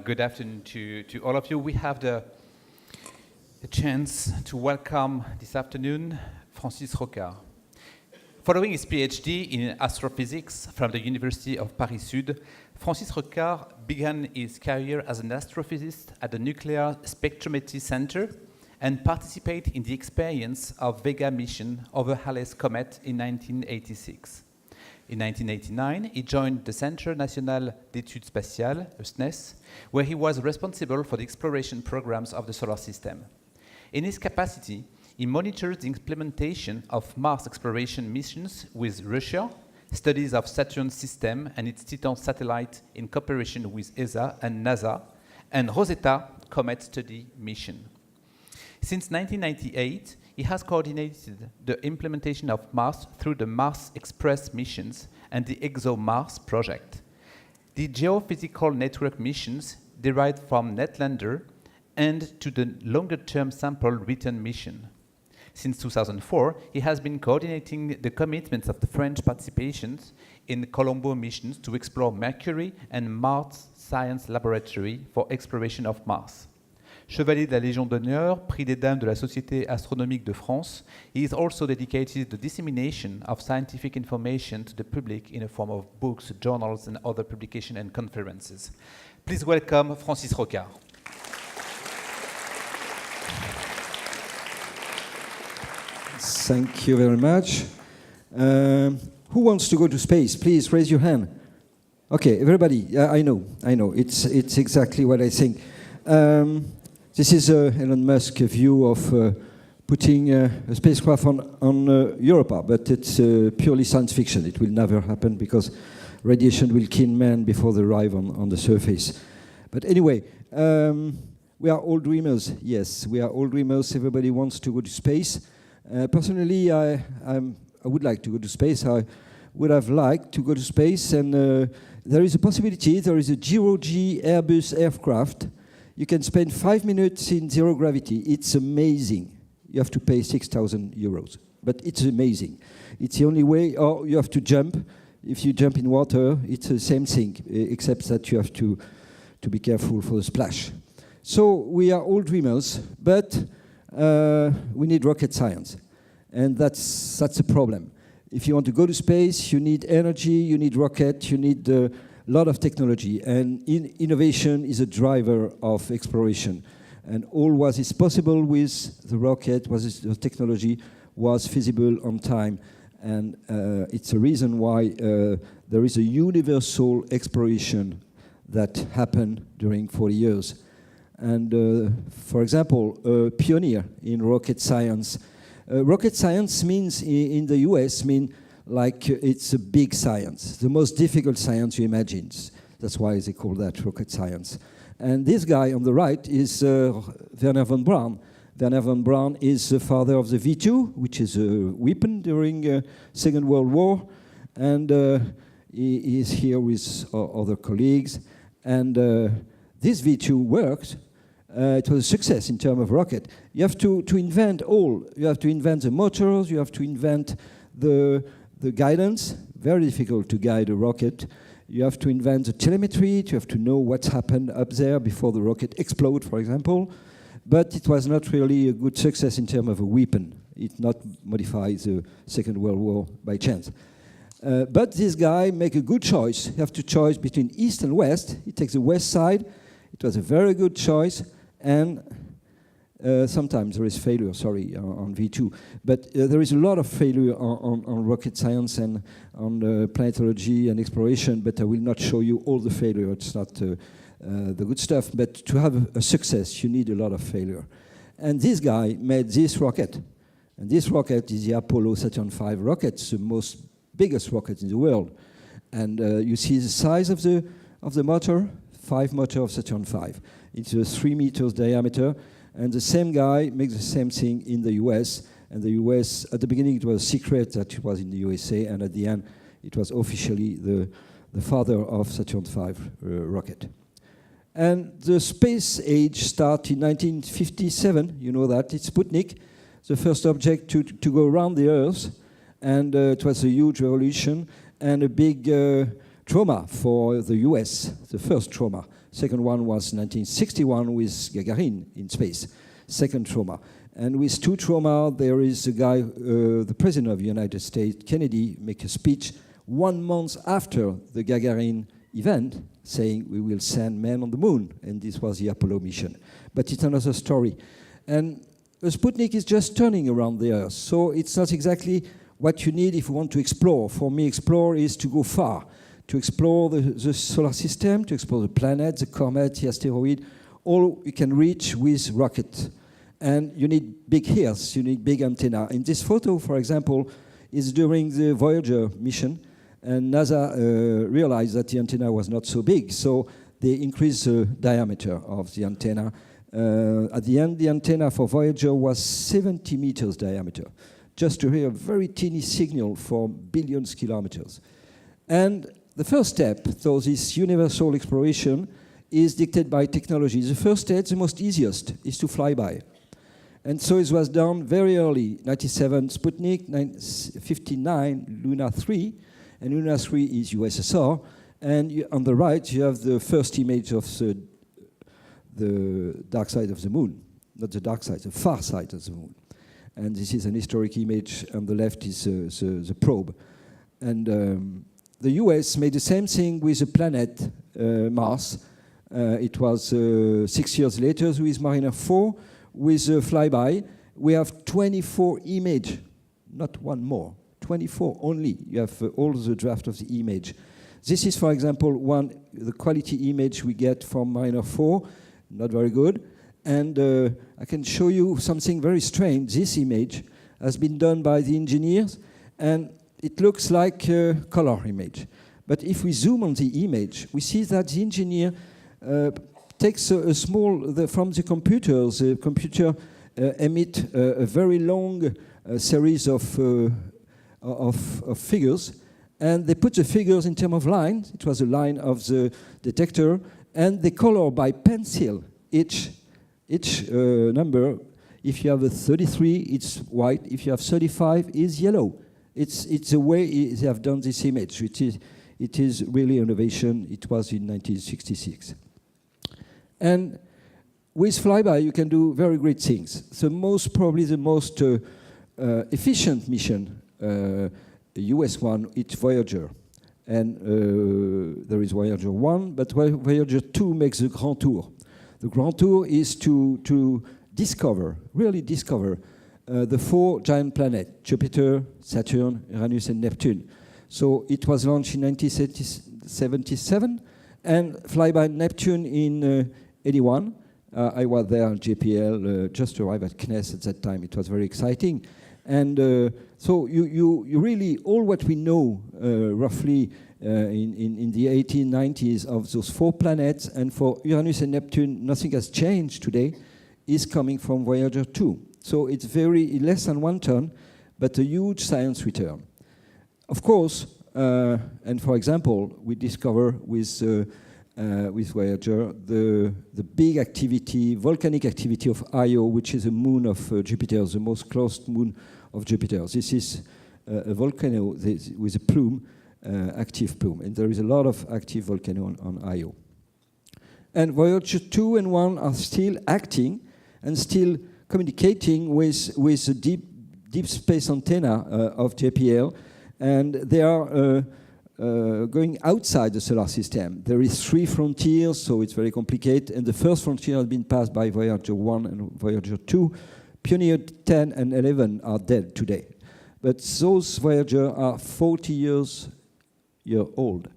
Good afternoon to all of you. We have the chance to welcome this afternoon Francis Rocard. Following his PhD in astrophysics from the University of Paris Sud, Francis Rocard began his career as an astrophysicist at the Nuclear Spectrometry Center and participated in the experience of Vega mission over Halley's comet in 1986. In 1989, he joined the Centre National d'Études Spatiales, CNES, where he was responsible for the exploration programs of the solar system. In his capacity, he monitors the implementation of Mars exploration missions with Russia, studies of Saturn's system and its Titan satellite in cooperation with ESA and NASA, and Rosetta comet study mission. Since 1998, he has coordinated the implementation of Mars through the Mars Express missions and the ExoMars project. The geophysical network missions derived from Netlander and to the longer-term sample return mission. Since 2004, he has been coordinating the commitments of the French participations in Colombo missions to explore Mercury and Mars Science Laboratory for exploration of Mars. Chevalier de la Légion d'honneur, Prix des Dames de la Société Astronomique de France, he is also dedicated to the dissemination of scientific information to the public in the form of books, journals, and other publications and conferences. Please welcome Francis Rocard. Thank you very much. Who wants to go to space? Please raise your hand. Okay, everybody. I know. It's exactly what I think. This is Elon Musk's view of putting a spacecraft on Europa, but it's purely science fiction. It will never happen because radiation will kill man before they arrive on the surface. But anyway, we are all dreamers. Yes, we are all dreamers. Everybody wants to go to space. Personally, I would like to go to space. I would have liked to go to space, and there is a possibility. There is a zero-G Airbus aircraft. You can spend 5 minutes in zero gravity. It's amazing. You have to pay 6,000 euros, but it's amazing. It's the only way, or you have to jump. If you jump in water, it's the same thing, except that you have to be careful for the splash. So we are all dreamers, but we need rocket science, and that's a problem. If you want to go to space, you need energy, you need rocket, you need a lot of technology, and innovation is a driver of exploration. And all what is possible with the rocket, the technology, was feasible on time, and it's a reason why there is a universal exploration that happened during 40 years. And for example, a pioneer in rocket science. Rocket science means, in the US, like it's a big science, the most difficult science you imagine. That's why they call that rocket science. And this guy on the right is Wernher von Braun. Wernher von Braun is the father of the V2, which is a weapon during Second World War. And he is here with other colleagues. And this V2 worked. It was a success in terms of rocket. You have to invent all. You have to invent the motors. You have to invent the guidance. Very difficult to guide a rocket. You have to invent the telemetry. You have to know what's happened up there before the rocket explodes, for example. But it was not really a good success in terms of a weapon. It not modified the Second World War by chance. But this guy make a good choice. You have to choose between east and west. He takes the west side. It was a very good choice. And sometimes there is failure, on V2. But there is a lot of failure on rocket science and on planetology and exploration, but I will not show you all the failure. It's not the good stuff. But to have a success, you need a lot of failure. And this guy made this rocket. And this rocket is the Apollo Saturn V rocket, the biggest rocket in the world. And you see the size of the motor, 5 motor of Saturn V. It's a 3 meters diameter, and the same guy makes the same thing in the US. And the US, at the beginning, it was a secret that it was in the USA, and at the end, it was officially the father of Saturn V rocket. And the space age started in 1957. You know that it's Sputnik, the first object to go around the Earth, and it was a huge revolution and a big trauma for the US, the first trauma. Second one was 1961 with Gagarin in space. Second trauma. And with two trauma, there is a guy, the President of the United States, Kennedy, make a speech 1 month after the Gagarin event, saying we will send men on the moon. And this was the Apollo mission. But it's another story. And a Sputnik is just turning around the Earth. So it's not exactly what you need if you want to explore. For me, explore is to go far, to explore the solar system, to explore the planet, the comet, the asteroid, all you can reach with rocket. And you need big ears, you need big antenna. In this photo, for example, is during the Voyager mission, and NASA realized that the antenna was not so big, so they increased the diameter of the antenna. At the end, the antenna for Voyager was 70 meters diameter, just to hear a very teeny signal for billions of kilometers. And the first step, so this universal exploration, is dictated by technology. The first step, the most easiest, is to fly by. And so it was done very early, 97 Sputnik, 59 Luna 3, and Luna 3 is USSR. And on the right, you have the first image of the dark side of the moon. Not the dark side, the far side of the moon. And this is an historic image. On the left is the probe. And the US made the same thing with the planet Mars. It was 6 years later with Mariner 4. With flyby, we have 24 images, not one more, 24 only. You have all the draft of the image. This is, for example, the quality image we get from Mariner 4, not very good. And I can show you something very strange. This image has been done by the engineers, and it looks like a color image. But if we zoom on the image, we see that the engineer takes a small, from the computers, the computer emit a very long series of figures, and they put the figures in terms of lines. It was a line of the detector, and they color by pencil each number. If you have a 33, it's white. If you have 35, it's yellow. It's the way they have done this image. It is really innovation. It was in 1966. And with flyby, you can do very great things. Probably the most efficient mission, the US one, it's Voyager. And there is Voyager 1, but Voyager 2 makes the Grand Tour. The Grand Tour is to discover, really discover, the 4 giant planets, Jupiter, Saturn, Uranus, and Neptune. So it was launched in 1977, and flyby Neptune in 81. I was there on JPL, just arrived at CNES at that time. It was very exciting. And so you really, all what we know roughly in the 1890s of those 4 planets, and for Uranus and Neptune, nothing has changed today, is coming from Voyager 2. So it's very less than 1 ton, but a huge science return. Of course, and for example, we discover with Voyager the big activity, volcanic activity of Io, which is a moon of Jupiter, the most close moon of Jupiter. This is a volcano with a plume, active plume, and there is a lot of active volcano on Io. And Voyager 2 and 1 are still acting and still communicating with the deep space antenna of JPL, and they are going outside the solar system. There is 3 frontiers, so it's very complicated, and the first frontier has been passed by Voyager 1 and Voyager 2. Pioneer 10 and 11 are dead today. But those Voyager are 40 years old,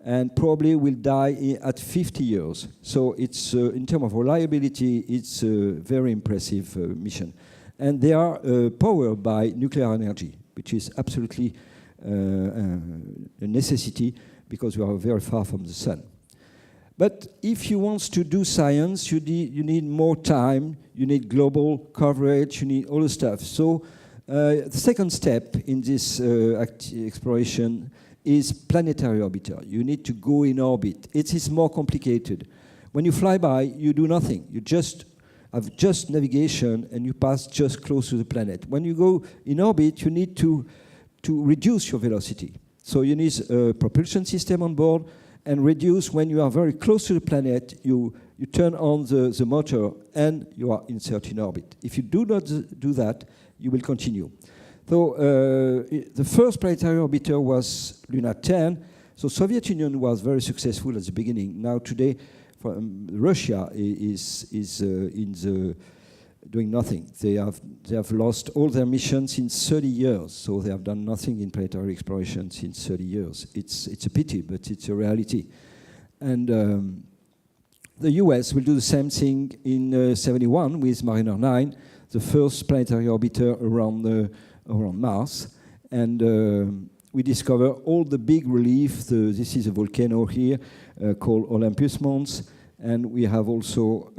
and probably will die at 50 years. So it's, in terms of reliability, it's a very impressive mission. And they are powered by nuclear energy, which is absolutely a necessity because we are very far from the sun. But if you want to do science, you need more time, you need global coverage, you need all the stuff. So the second step in this exploration is planetary orbiter. You need to go in orbit. It is more complicated. When you fly by, you do nothing. You just have just navigation and you pass just close to the planet. When you go in orbit, you need to reduce your velocity. So you need a propulsion system on board, and reduce when you are very close to the planet. You turn on the motor and you are in certain orbit. If you do not do that, you will continue. So the first planetary orbiter was Luna 10. So Soviet Union was very successful at the beginning. Now today, Russia is doing nothing. They have lost all their missions in 30 years. So they have done nothing in planetary exploration since 30 years. It's a pity, but it's a reality. And the US will do the same thing in 71 with Mariner 9, the first planetary orbiter around Mars. And we discover all the big relief. This is a volcano here called Olympus Mons. And we have also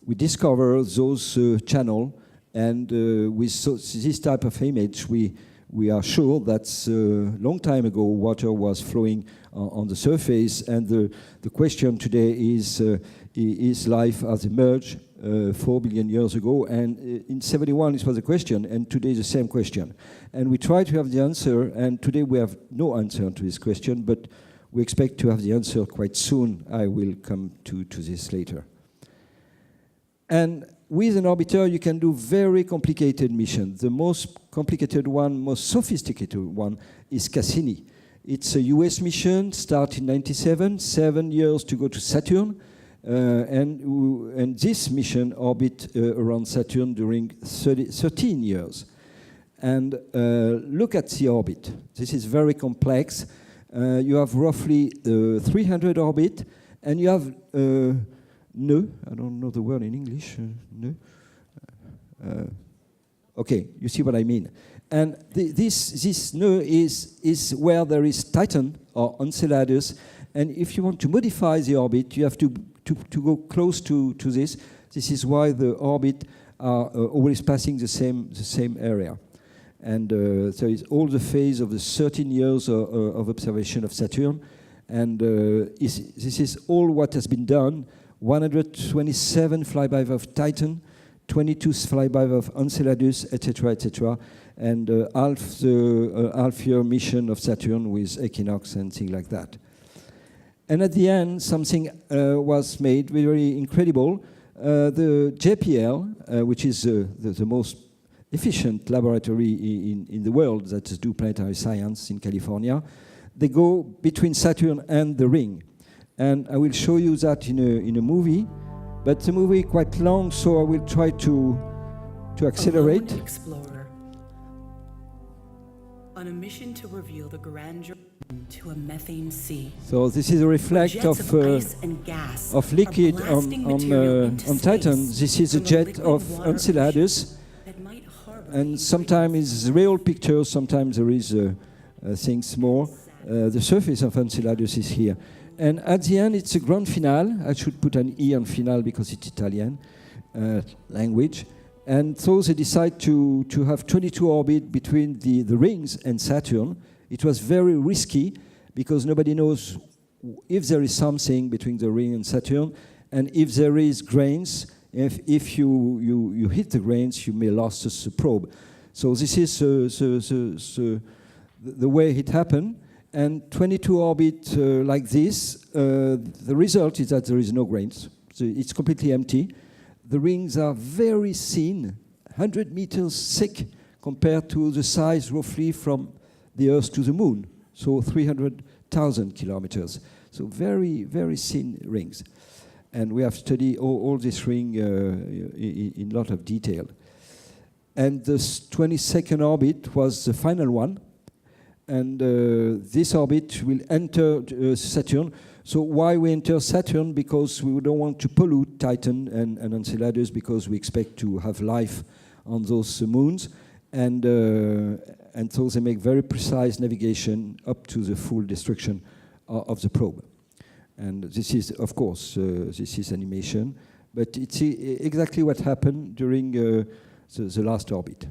we discover those channels, and with this type of image, we are sure that long time ago water was flowing on the surface, and the question today is life has emerged 4 billion years ago, and in 71 it was a question, and today is the same question. And we try to have the answer, and today we have no answer to this question, but we expect to have the answer quite soon. I will come to this later. And with an orbiter, you can do very complicated missions. The most complicated one, most sophisticated one, is Cassini. It's a US mission, started in 97, 7 years to go to Saturn. And this mission orbit around Saturn during 13 years. And look at the orbit. This is very complex. You have roughly 300 orbit, and you have nœud. I don't know the word in English. Nœud. Okay, you see what I mean. And this nœud is where there is Titan or Enceladus. And if you want to modify the orbit, you have to go close to this. This is why the orbit are always passing the same area. And so it's all the phase of the 13 years of observation of Saturn. And this is all what has been done. 127 flyby of Titan, 22 flyby of Enceladus, etc., and half-year mission of Saturn with equinox and things like that. And at the end, something was made very incredible. The JPL, which is the most efficient laboratory in the world that do planetary science in California, they go between Saturn and the ring. And I will show you that in a movie, but the movie is quite long, so I will try to accelerate. A lone explorer on a mission to reveal the grandeur to a methane sea. So this is a reflect of liquid on Titan. This is a jet of Enceladus, and sometimes it's real pictures, sometimes there is things more. The surface of Enceladus is here. And at the end, it's a grand finale. I should put an E on finale because it's Italian language. And so they decide to have 22 orbits between the rings and Saturn. It was very risky because nobody knows if there is something between the ring and Saturn, and if there is grains, if you hit the grains, you may lose the probe. So this is the way it happened. And 22 orbits like this, the result is that there is no grains. So it's completely empty. The rings are very thin, 100 meters thick, compared to the size roughly from the Earth to the Moon, so 300,000 kilometers. So very, very thin rings. And we have studied all this ring in a lot of detail. And the 22nd orbit was the final one. And this orbit will enter Saturn. So why we enter Saturn? Because we don't want to pollute Titan and Enceladus, because we expect to have life on those moons. And so they make very precise navigation up to the full destruction of the probe. And this is, of course, this is animation. But it's exactly what happened during the last orbit.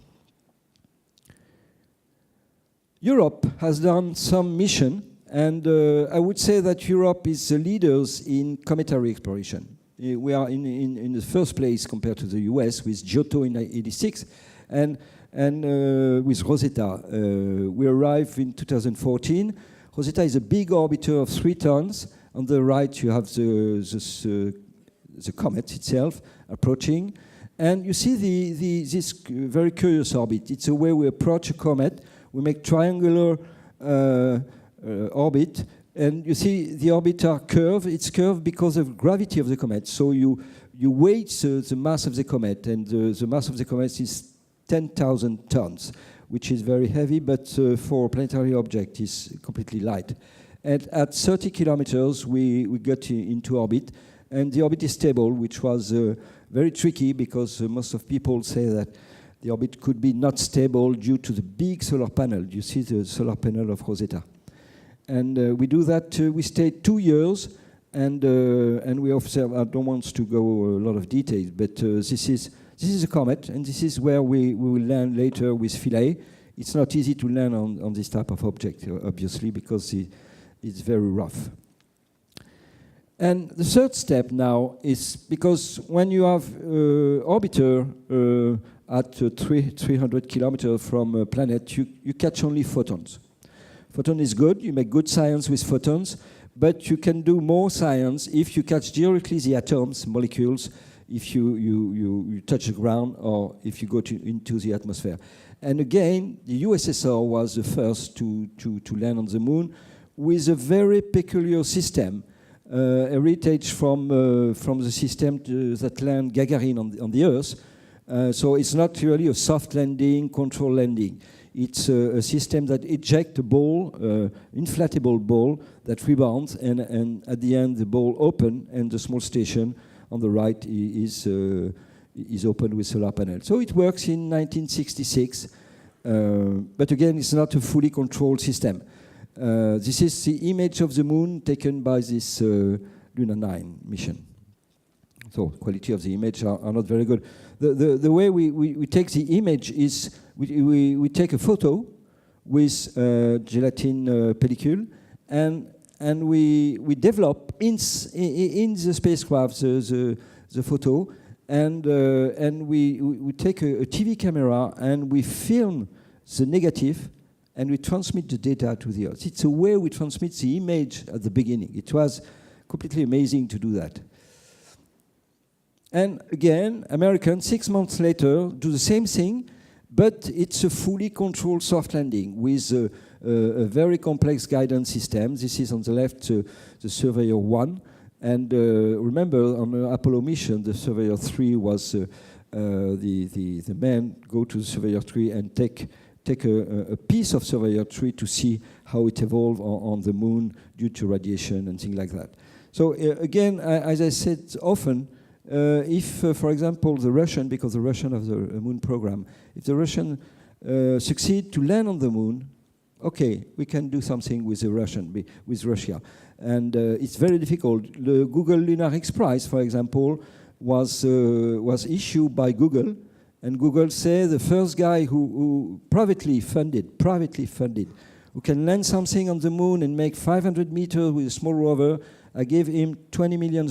Europe has done some mission, and I would say that Europe is the leaders in cometary exploration. We are in the first place compared to the US with Giotto in 86, and with Rosetta. We arrived in 2014. Rosetta is a big orbiter of 3 tons. On the right, you have the comet itself approaching. And you see this very curious orbit. It's a way we approach a comet. We make triangular orbit. And you see the orbit are curved. It's curved because of gravity of the comet. So you weight the mass of the comet. And the mass of the comet is 10,000 tons, which is very heavy, but for a planetary object is completely light. And at 30 kilometers, we got into orbit. And the orbit is stable, which was very tricky because most of people say that the orbit could be not stable due to the big solar panel. You see the solar panel of Rosetta. And we do that, we stayed 2 years, and we observe, I don't want to go a lot of details, but this is a comet, and this is where we will land later with Philae. It's not easy to land on this type of object, obviously, because it's very rough. And the third step now is, because when you have orbiter at 300 kilometers from a planet, you catch only photons. Photon is good, you make good science with photons, but you can do more science if you catch directly the atoms, molecules, if you touch the ground or if you go into the atmosphere. And again, the USSR was the first to land on the moon with a very peculiar system, heritage from the system that landed Gagarin on the Earth. So it's not really a soft landing, control landing. It's a system that ejects a ball, inflatable ball that rebounds, and at the end the ball open, and the small station on the right is opened with solar panel. So it works in 1966, but again, it's not a fully controlled system. This is the image of the moon taken by this Luna 9 mission. So quality of the image are not very good. The way we take the image is we take a photo with gelatin pellicule, and we develop in the spacecraft the photo, and we take a TV camera and we film the negative, and we transmit the data to the Earth. It's a way we transmit the image at the beginning. It was completely amazing to do that. And again, Americans, 6 months later, do the same thing, but it's a fully controlled soft landing with a very complex guidance system. This is on the left, the Surveyor 1. And remember, on the Apollo mission, the Surveyor 3 was the men go to the Surveyor 3 and take a piece of Surveyor 3 to see how it evolved on the moon due to radiation and things like that. So again, as I said often, if, for example, the Russian, because the Russian have the moon program, if the Russian succeed to land on the moon, okay, we can do something with the with Russia. And it's very difficult. The Google Lunar X Prize, for example, was issued by Google, and Google said the first guy who privately funded, who can land something on the moon and make 500 meters with a small rover, I gave him $20 million.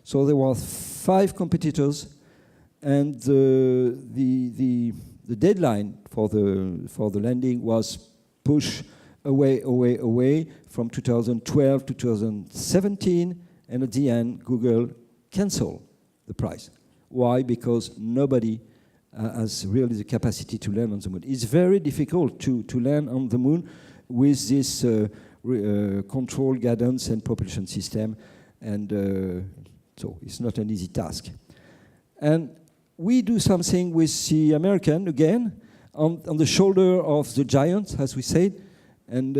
So there were 5 competitors, and the deadline for the landing was pushed away from 2012 to 2017, and at the end, Google canceled the prize. Why? Because nobody has really the capacity to land on the moon. It's very difficult to land on the moon with this control, guidance, and propulsion system, and so it's not an easy task. And we do something with the American, again, on the shoulder of the giant, as we said, and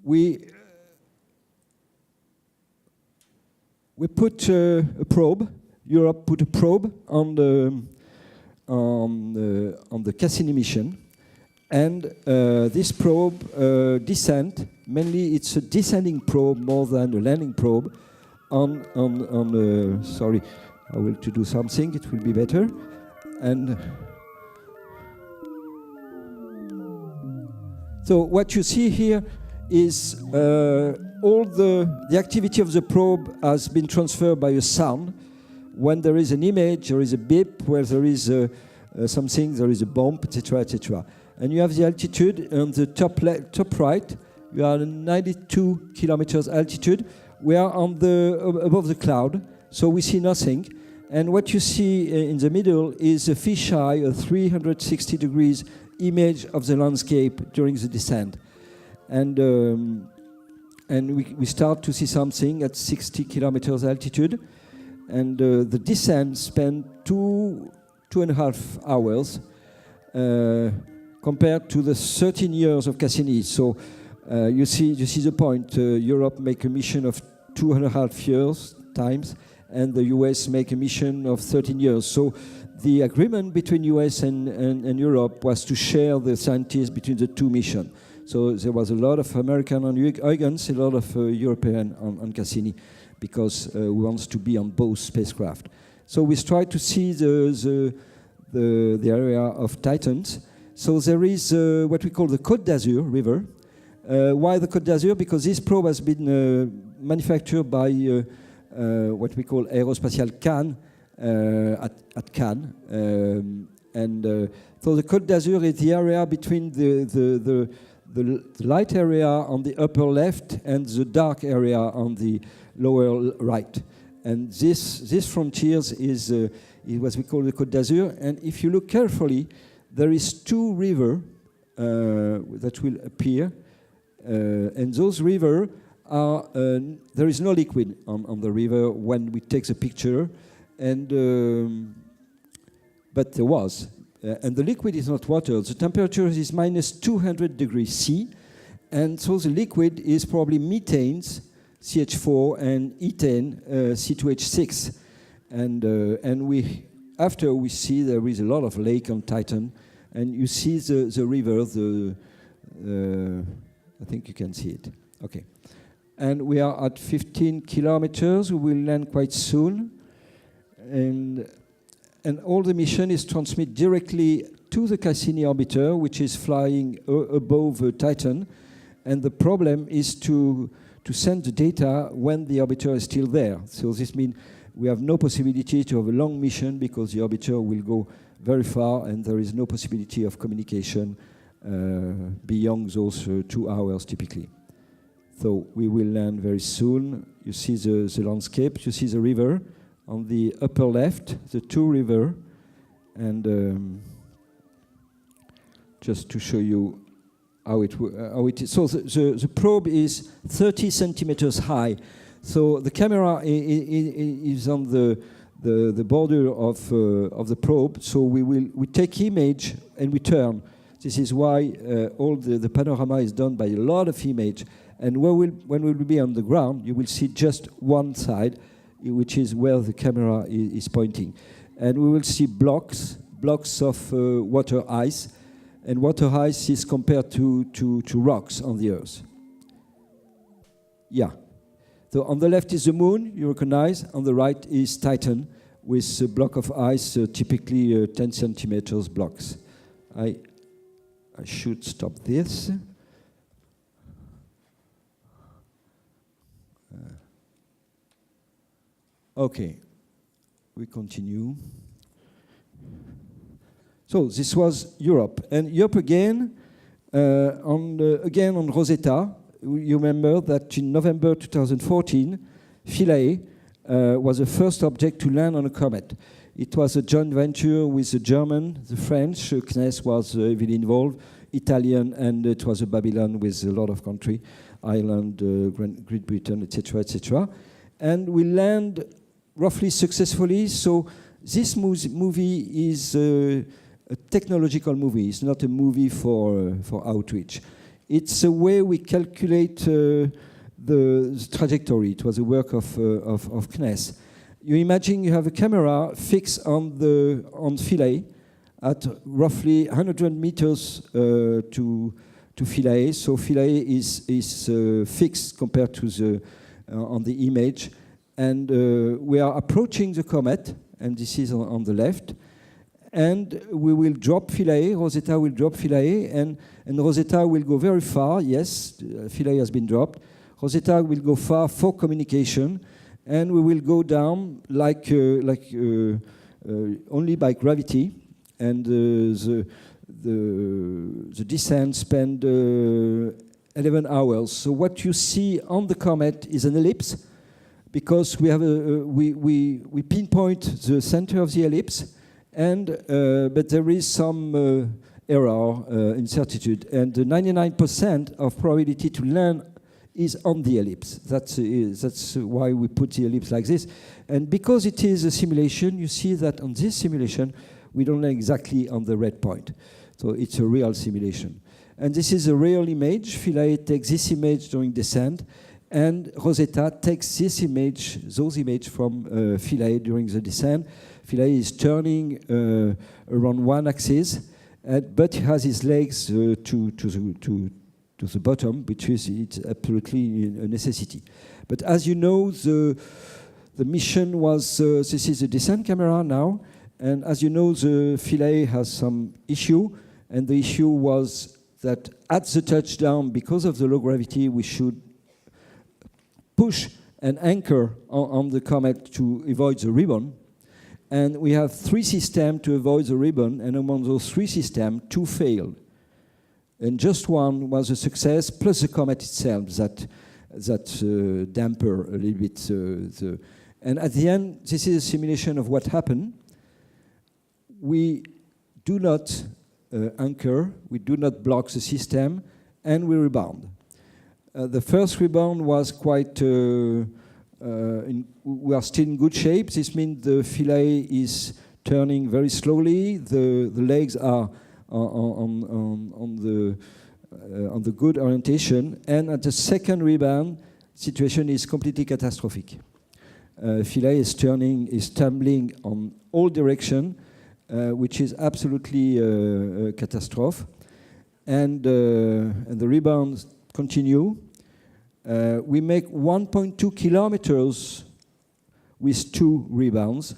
we put a probe. Europe put a probe on the Cassini mission, and this probe descent. Mainly, it's a descending probe more than a landing probe. Sorry, I will to do something. It will be better, and. So what you see here is all the activity of the probe has been transferred by a sound. When there is an image, there is a beep. Where there is something, there is a bump, etc., etc. And you have the altitude on the top right. We are at 92 kilometers altitude. We are on above the cloud, so we see nothing. And what you see in the middle is a fisheye, a 360 degrees image of the landscape during the descent. And we start to see something at 60 kilometers altitude. And the descent spent 2.5 hours compared to the 13 years of Cassini. So you see the point. Europe make a mission of 2.5 years times, and the US make a mission of 13 years. So the agreement between US and Europe was to share the scientists between the two missions. So there was a lot of American on Huygens, a lot of European on Cassini, because we want to be on both spacecraft. So we try to see the area of Titans. So there is what we call the Côte d'Azur River. Why the Côte d'Azur? Because this probe has been manufactured by what we call Aerospatiale Cannes at Cannes. So the Côte d'Azur is the area between the light area on the upper left and the dark area on the lower right. And this frontiers is what we call the Côte d'Azur. And if you look carefully, there is two rivers that will appear. And those rivers are, there is no liquid on the river when we take the picture. And but there was. And the liquid is not water. The temperature is minus 200 degrees C. And so the liquid is probably methanes, CH4, and ethane, C2H6. And after we see there is a lot of lake on Titan. And you see the river, I think you can see it. Okay. And we are at 15 kilometers. We will land quite soon. And all the mission is transmitted directly to the Cassini orbiter, which is flying above Titan. And the problem is to send the data when the orbiter is still there. So this means we have no possibility to have a long mission because the orbiter will go very far and there is no possibility of communication beyond those 2 hours typically. So we will land very soon. You see the landscape, you see the river. On the upper left, the two rivers, and just to show you how it is. So the probe is 30 centimeters high. So the camera is on the border of the probe. So we take image and we turn. This is why all the panorama is done by a lot of image. And when we will be on the ground, you will see just one side, which is where the camera is pointing. And we will see blocks of water ice. And water ice is compared to rocks on the Earth. Yeah. So on the left is the moon, you recognize. On the right is Titan, with a block of ice, typically 10 centimeters blocks. I should stop this. Okay, we continue. So this was Europe, and Europe again on Rosetta. You remember that in November 2014, Philae was the first object to land on a comet. It was a joint venture with the German, the French. CNES was heavily involved, Italian, and it was a Babylon with a lot of country, Ireland, Great Britain, etc., etc. And we land roughly successfully. So this movie is a technological movie. It's not a movie for outreach. It's a way we calculate the trajectory. It was a work of CNES. You imagine you have a camera fixed on Philae at roughly 100 meters to Philae. So Philae is fixed compared to the on the image. And we are approaching the comet, and this is on the left. And we will drop Philae, Rosetta will drop Philae, and Rosetta will go very far. Yes, Philae has been dropped. Rosetta will go far for communication, and we will go down like only by gravity. And the descent spend 11 hours. So what you see on the comet is an ellipse, because we have we pinpoint the center of the ellipse, and but there is some error, incertitude, and the 99% of probability to land is on the ellipse. That's why we put the ellipse like this. And because it is a simulation, you see that on this simulation, we don't land exactly on the red point. So it's a real simulation. And this is a real image. Philae takes this image during descent, and Rosetta takes this image, those images from Philae during the descent. Philae is turning around one axis, but he has his legs to the bottom, which is it's absolutely a necessity. But as you know, the mission was, this is a descent camera now, and as you know, the Philae has some issue, and the issue was that at the touchdown, because of the low gravity, we should push an anchor on the comet to avoid the ribbon. And we have 3 systems to avoid the ribbon, and among those 3 systems, 2 failed. And just one was a success, plus the comet itself that damper a little bit and at the end, this is a simulation of what happened. We do not anchor, we do not block the system, and we rebound. The first rebound was quite, we are still in good shape. This means the Philae is turning very slowly. The legs are on the good orientation. And at the second rebound, situation is completely catastrophic. Philae is tumbling on all directions, which is absolutely a catastrophe. And the rebounds continue. We make 1.2 kilometers with 2 rebounds,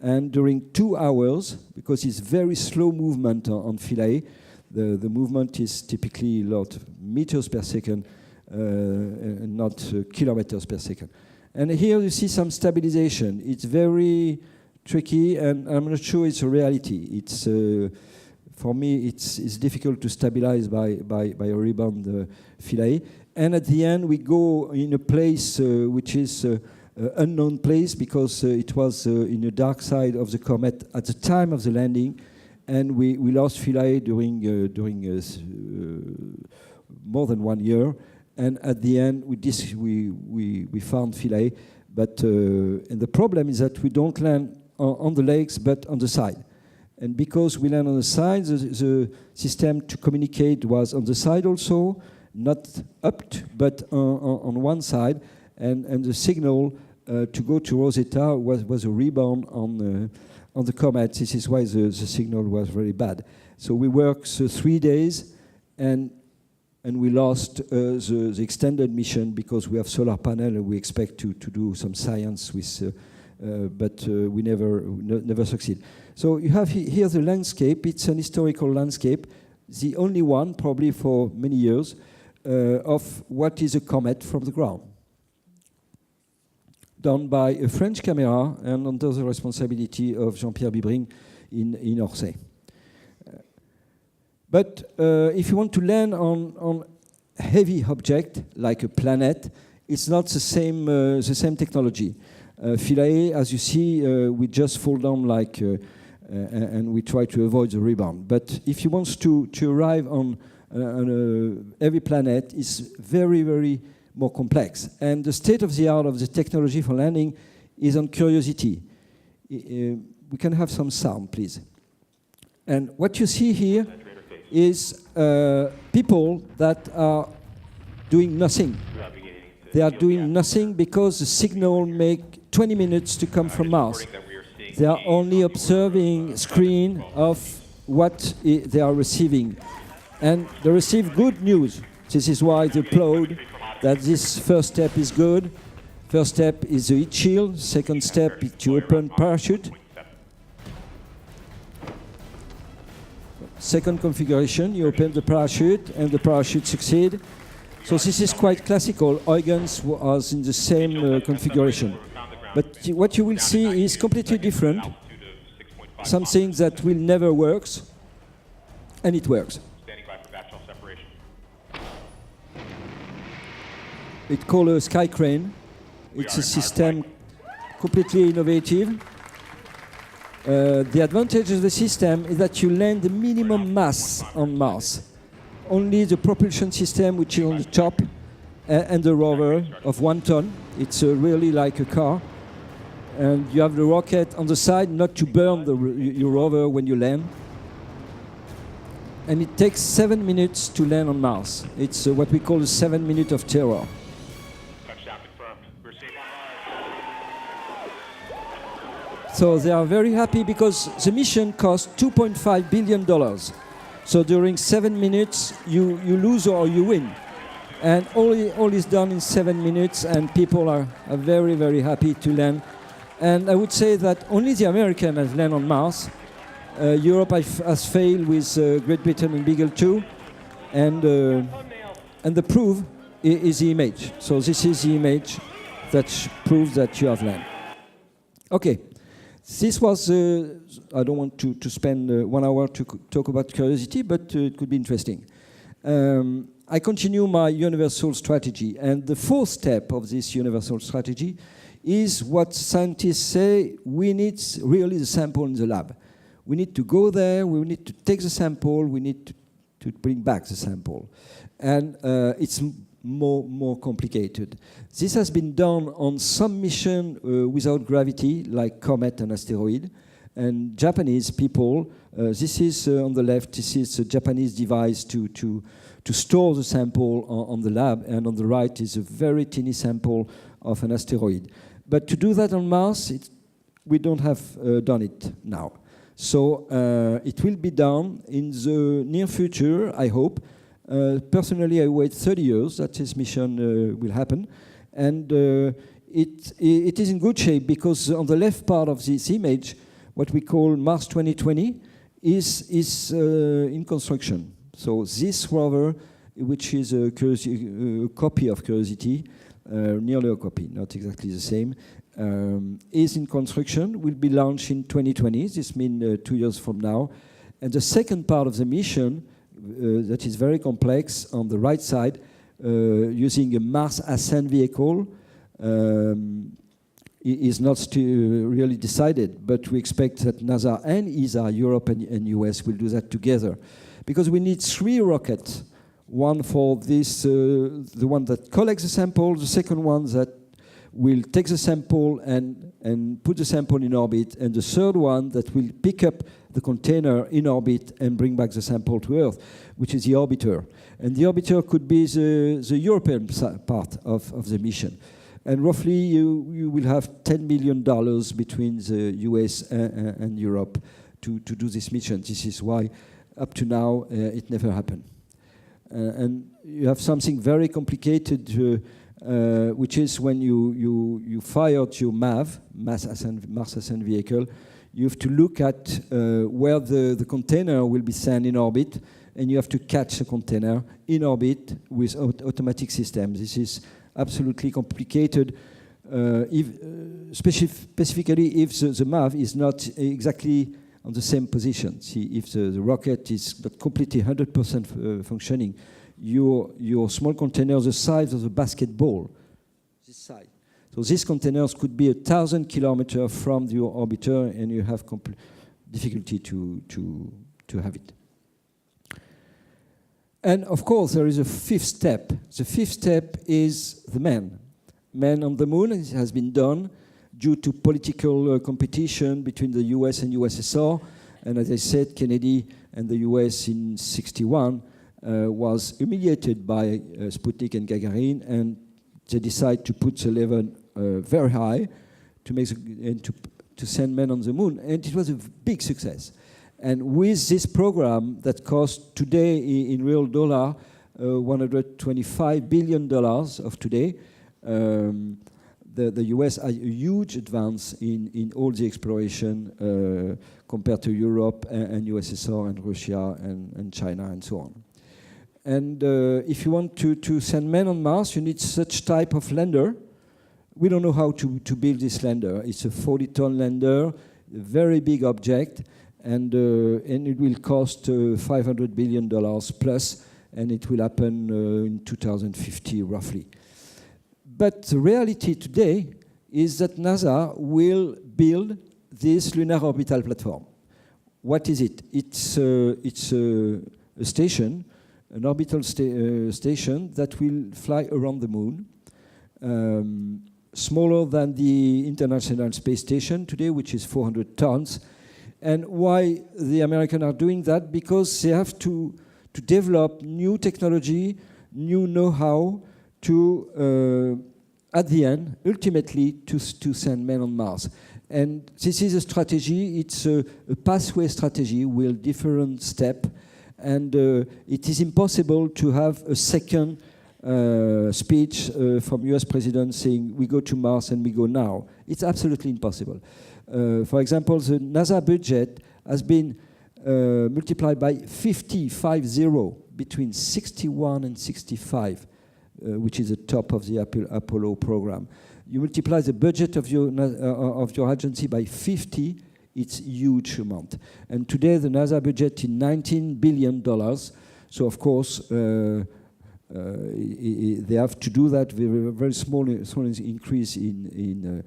and during 2 hours, because it's very slow movement on Philae, the movement is typically a lot of meters per second, and not kilometers per second. And here you see some stabilization. It's very tricky, and I'm not sure it's a reality. It's for me, it's difficult to stabilize by a rebound Philae. And at the end, we go in a place which is unknown place, because it was in the dark side of the comet at the time of the landing, and we lost Philae during more than 1 year. And at the end, we found Philae, but and the problem is that we don't land on the legs, but on the side. And because we land on the side, the system to communicate was on the side also, not up, but on one side, and the signal to go to Rosetta was a rebound on the comet. This is why the signal was very bad. So we worked 3 days, and we lost the extended mission because we have solar panel and we expect to do some science with, but we never succeed. So you have here the landscape. It's an historical landscape, the only one probably for many years of what is a comet from the ground, done by a French camera and under the responsibility of Jean-Pierre Bibring in Orsay. But if you want to land on heavy object like a planet, it's not the same technology. Philae, as you see, we just fall down like, and we try to avoid the rebound. But if you want to arrive on a heavy planet, it's very, very more complex. And the state of the art of the technology for landing is on curiosity. We can have some sound, please. And what you see here is people that are doing nothing. They are doing nothing because the signal make 20 minutes to come from Mars. They are only observing screen of what they are receiving. And they receive good news. This is why they applaud that this first step is good. First step is the heat shield. Second step is to open parachute. Second configuration, you open the parachute and the parachute succeeds. So this is quite classical. Huygens was in the same configuration. But what you will see is completely different. Something that will never works, and it works. It's called a sky crane. It's a system completely innovative. The advantage of the system is that you land the minimum mass on Mars. Only the propulsion system, which is on the top, and the rover of 1 ton. It's really like a car. And you have the rocket on the side, not to burn your rover when you land. And it takes 7 minutes to land on Mars. It's what we call a 7 minute of terror. So they are very happy because the mission cost $2.5 billion. So during 7 minutes, you lose or you win. And all is done in 7 minutes, and people are very, very happy to land. And I would say that only the Americans have landed on Mars. Europe has failed with Great Britain and Beagle 2. And the proof is the image. So this is the image that proves that you have landed. Okay. This was, I don't want to spend 1 hour to talk about Curiosity, but it could be interesting. I continue my universal strategy, and the 4th step of this universal strategy is what scientists say: we need really the sample in the lab. We need to go there, we need to take the sample, we need to bring back the sample. And it's more complicated. This has been done on some mission without gravity, like comet and asteroid. And Japanese people, this is on the left, this is a Japanese device to store the sample on the lab, and on the right is a very tiny sample of an asteroid. But to do that on Mars, we don't have done it now. So it will be done in the near future, I hope. Personally, I wait 30 years that this mission will happen. And it is in good shape because on the left part of this image, what we call Mars 2020 is in construction. So this rover, which is a copy of Curiosity, nearly a copy, not exactly the same, is in construction, will be launched in 2020. This means 2 years from now. And the second part of the mission, that is very complex, on the right side, using a Mars ascent vehicle, is not really decided, but we expect that NASA and ESA, Europe and US, will do that together. Because we need 3 rockets. One for this, the one that collects the sample, the second one that will take the sample and put the sample in orbit, and the third one that will pick up the container in orbit and bring back the sample to Earth, which is the orbiter. And the orbiter could be the European part of the mission. And roughly you will have $10 million between the US and Europe to do this mission. This is why up to now it never happened. And you have something very complicated, which is when you fired your MAV, Mars Ascent Vehicle, you have to look at where the container will be sent in orbit, and you have to catch the container in orbit with automatic systems. This is absolutely complicated, specifically if the MAV is not exactly on the same position. See, if the rocket is not completely 100% functioning, your small container, the size of the basketball, this size. So these containers could be 1,000 kilometers from your orbiter, and you have difficulty to have it. And of course, there is a 5th step. The 5th step is the man. Man on the moon. It has been done due to political competition between the US and USSR. And as I said, Kennedy and the US in '61 was humiliated by Sputnik and Gagarin, and they decided to put the level very high to send men on the moon. And it was a big success. And with this program that cost today in real dollar $125 billion of today, the US has a huge advance in all the exploration compared to Europe and USSR and Russia and China and so on. And if you want to send men on Mars, you need such type of lander. We don't know how to build this lander. It's a 40-ton lander, a very big object, and it will cost $500 billion plus, and it will happen in 2050 roughly. But the reality today is that NASA will build this lunar orbital platform. What is it? It's a station, an orbital station that will fly around the moon, smaller than the International Space Station today, which is 400 tons. And why the Americans are doing that? Because they have to develop new technology, new know-how to, at the end, ultimately, to send men on Mars. And this is a strategy. It's a pathway strategy with different steps. And it is impossible to have a second speech from US president saying, we go to Mars and we go now. It's absolutely impossible. For example, the NASA budget has been multiplied by 50 between 61 and 65, which is the top of the Apollo program. You multiply the budget of your agency by 50, it's a huge amount. And today the NASA budget is $19 billion. So of course, they have to do that with a very small increase in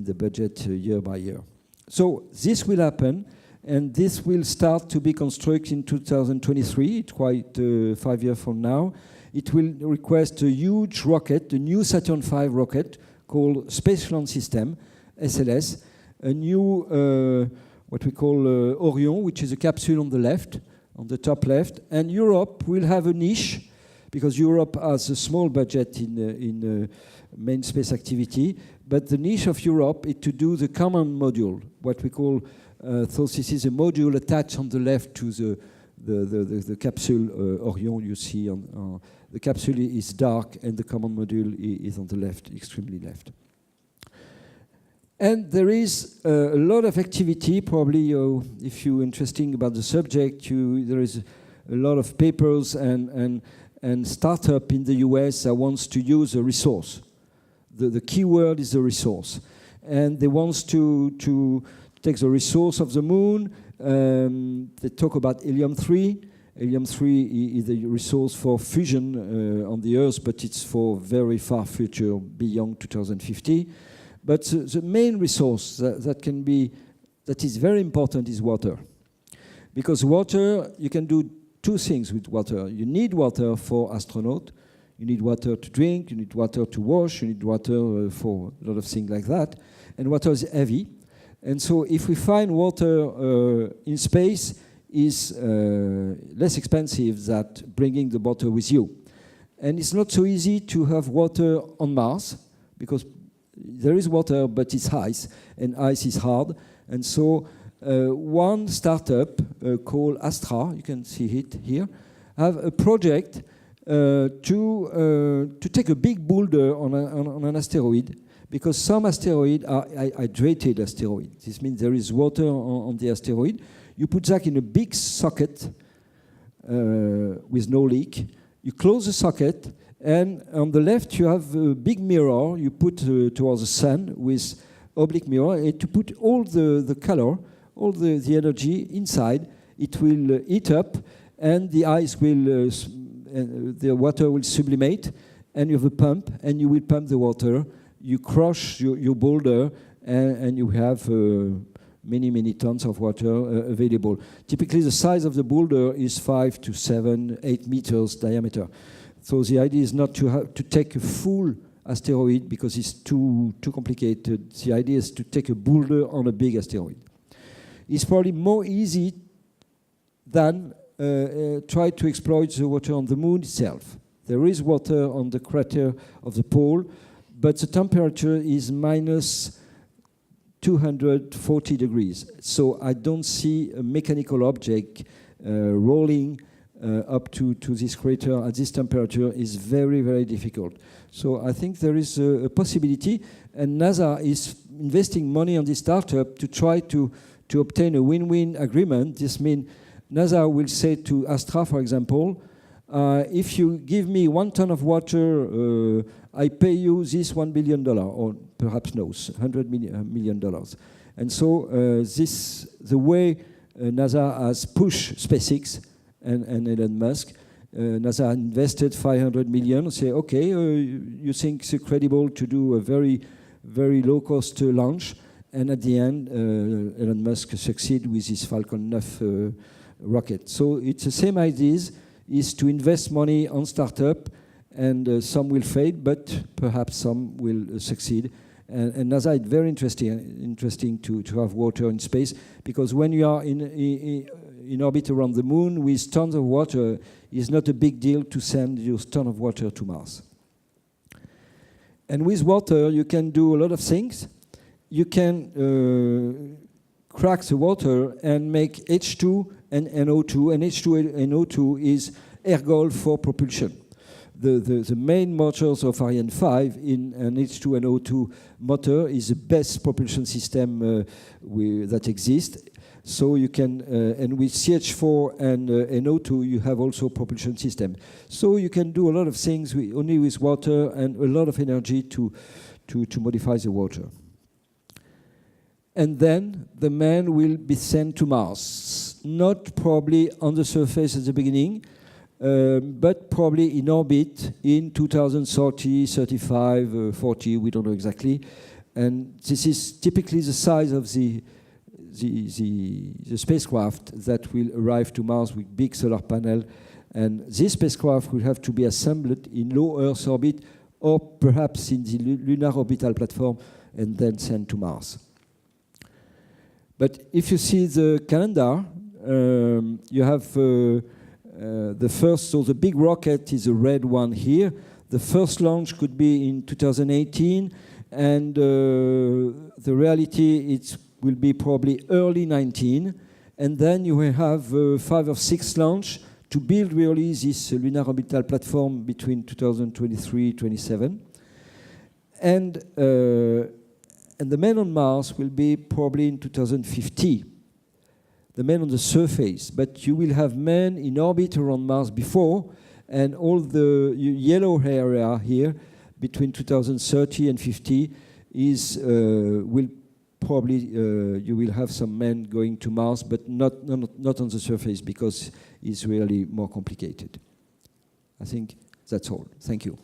the budget year by year. So this will happen, and this will start to be constructed in 2023. It's quite 5 years from now. It will request a huge rocket, a new Saturn V rocket called Space Launch System, SLS, a new, what we call Orion, which is a capsule on the left, on the top left, and Europe will have a niche, because Europe has a small budget in main space activity, but the niche of Europe is to do the common module, what we call, so this is a module attached on the left to the capsule Orion you see on the capsule is dark and the command module is on the left, extremely left. And there is a lot of activity, probably if you're interested about the subject, there is a lot of papers and startup in the US that wants to use a resource. The key word is the resource. And they want to take the resource of the moon. They talk about helium-3. Helium-3 is the resource for fusion on the Earth, but it's for very far future, beyond 2050. But the main resource that is very important is water. Because water, you can do two things with water. You need water for astronauts. You need water to drink. You need water to wash. You need water for a lot of things like that. And water is heavy. And so if we find water in space, is less expensive than bringing the water with you. And it's not so easy to have water on Mars, because there is water, but it's ice, and ice is hard. And so one startup called Astra, you can see it here, have a project to take a big boulder on an asteroid, because some asteroids are hydrated asteroids. This means there is water on the asteroid. You put that in a big socket with no leak. You close the socket, and on the left you have a big mirror you put towards the sun with oblique mirror, and to put all the color, all the energy inside. It will heat up, and the ice will, the water will sublimate, and you have a pump, and you will pump the water. You crush your boulder, and you have many tons of water available. Typically, the size of the boulder is 5 to 7, 8 meters diameter. So the idea is not to have to take a full asteroid, because it's too complicated. The idea is to take a boulder on a big asteroid. It's probably more easy than try to exploit the water on the moon itself. There is water on the crater of the pole, but the temperature is minus 240 degrees. So I don't see a mechanical object rolling up to this crater at this temperature. Is very difficult. So I think there is a possibility, and NASA is investing money on this startup to try to obtain a win-win agreement. This means NASA will say to Astra, for example, if you give me 1 ton of water, I pay you this $1 billion, or perhaps no, $100 million. And so the way NASA has pushed SpaceX and Elon Musk, NASA invested 500 million. Say, okay, you think it's credible to do a very, very low-cost launch, and at the end, Elon Musk succeed with his Falcon 9 rocket. So it's the same ideas, is to invest money on startup, and some will fade, but perhaps some will succeed. And NASA is very interesting to have water in space, because when you are in orbit around the moon with tons of water, it's not a big deal to send those tons of water to Mars. And with water, you can do a lot of things. You can crack the water and make H2 and NO2, and H2 and NO2 is ergol for propulsion. The main motors of Ariane 5 in an H2 and O2 motor is the best propulsion system that exists. So you can, and with CH4 and NO2, you have also propulsion system. So you can do a lot of things only with water and a lot of energy to modify the water. And then the man will be sent to Mars. Not probably on the surface at the beginning, but probably in orbit in 2030, 35, 40, we don't know exactly. And this is typically the size of the spacecraft that will arrive to Mars with big solar panel. And this spacecraft will have to be assembled in low Earth orbit, or perhaps in the lunar orbital platform, and then sent to Mars. But if you see the calendar, you have the first, so the big rocket is the red one here. The first launch could be in 2018, and the reality it will be probably early 19. And then you will have 5 or 6 launch to build really this lunar orbital platform between 2023-27. And the man on Mars will be probably in 2050. The man on the surface, but you will have men in orbit around Mars before, and all the yellow area here between 2030 and 50 is will probably you will have some men going to Mars, but not on the surface, because it's really more complicated. I think that's all. Thank you.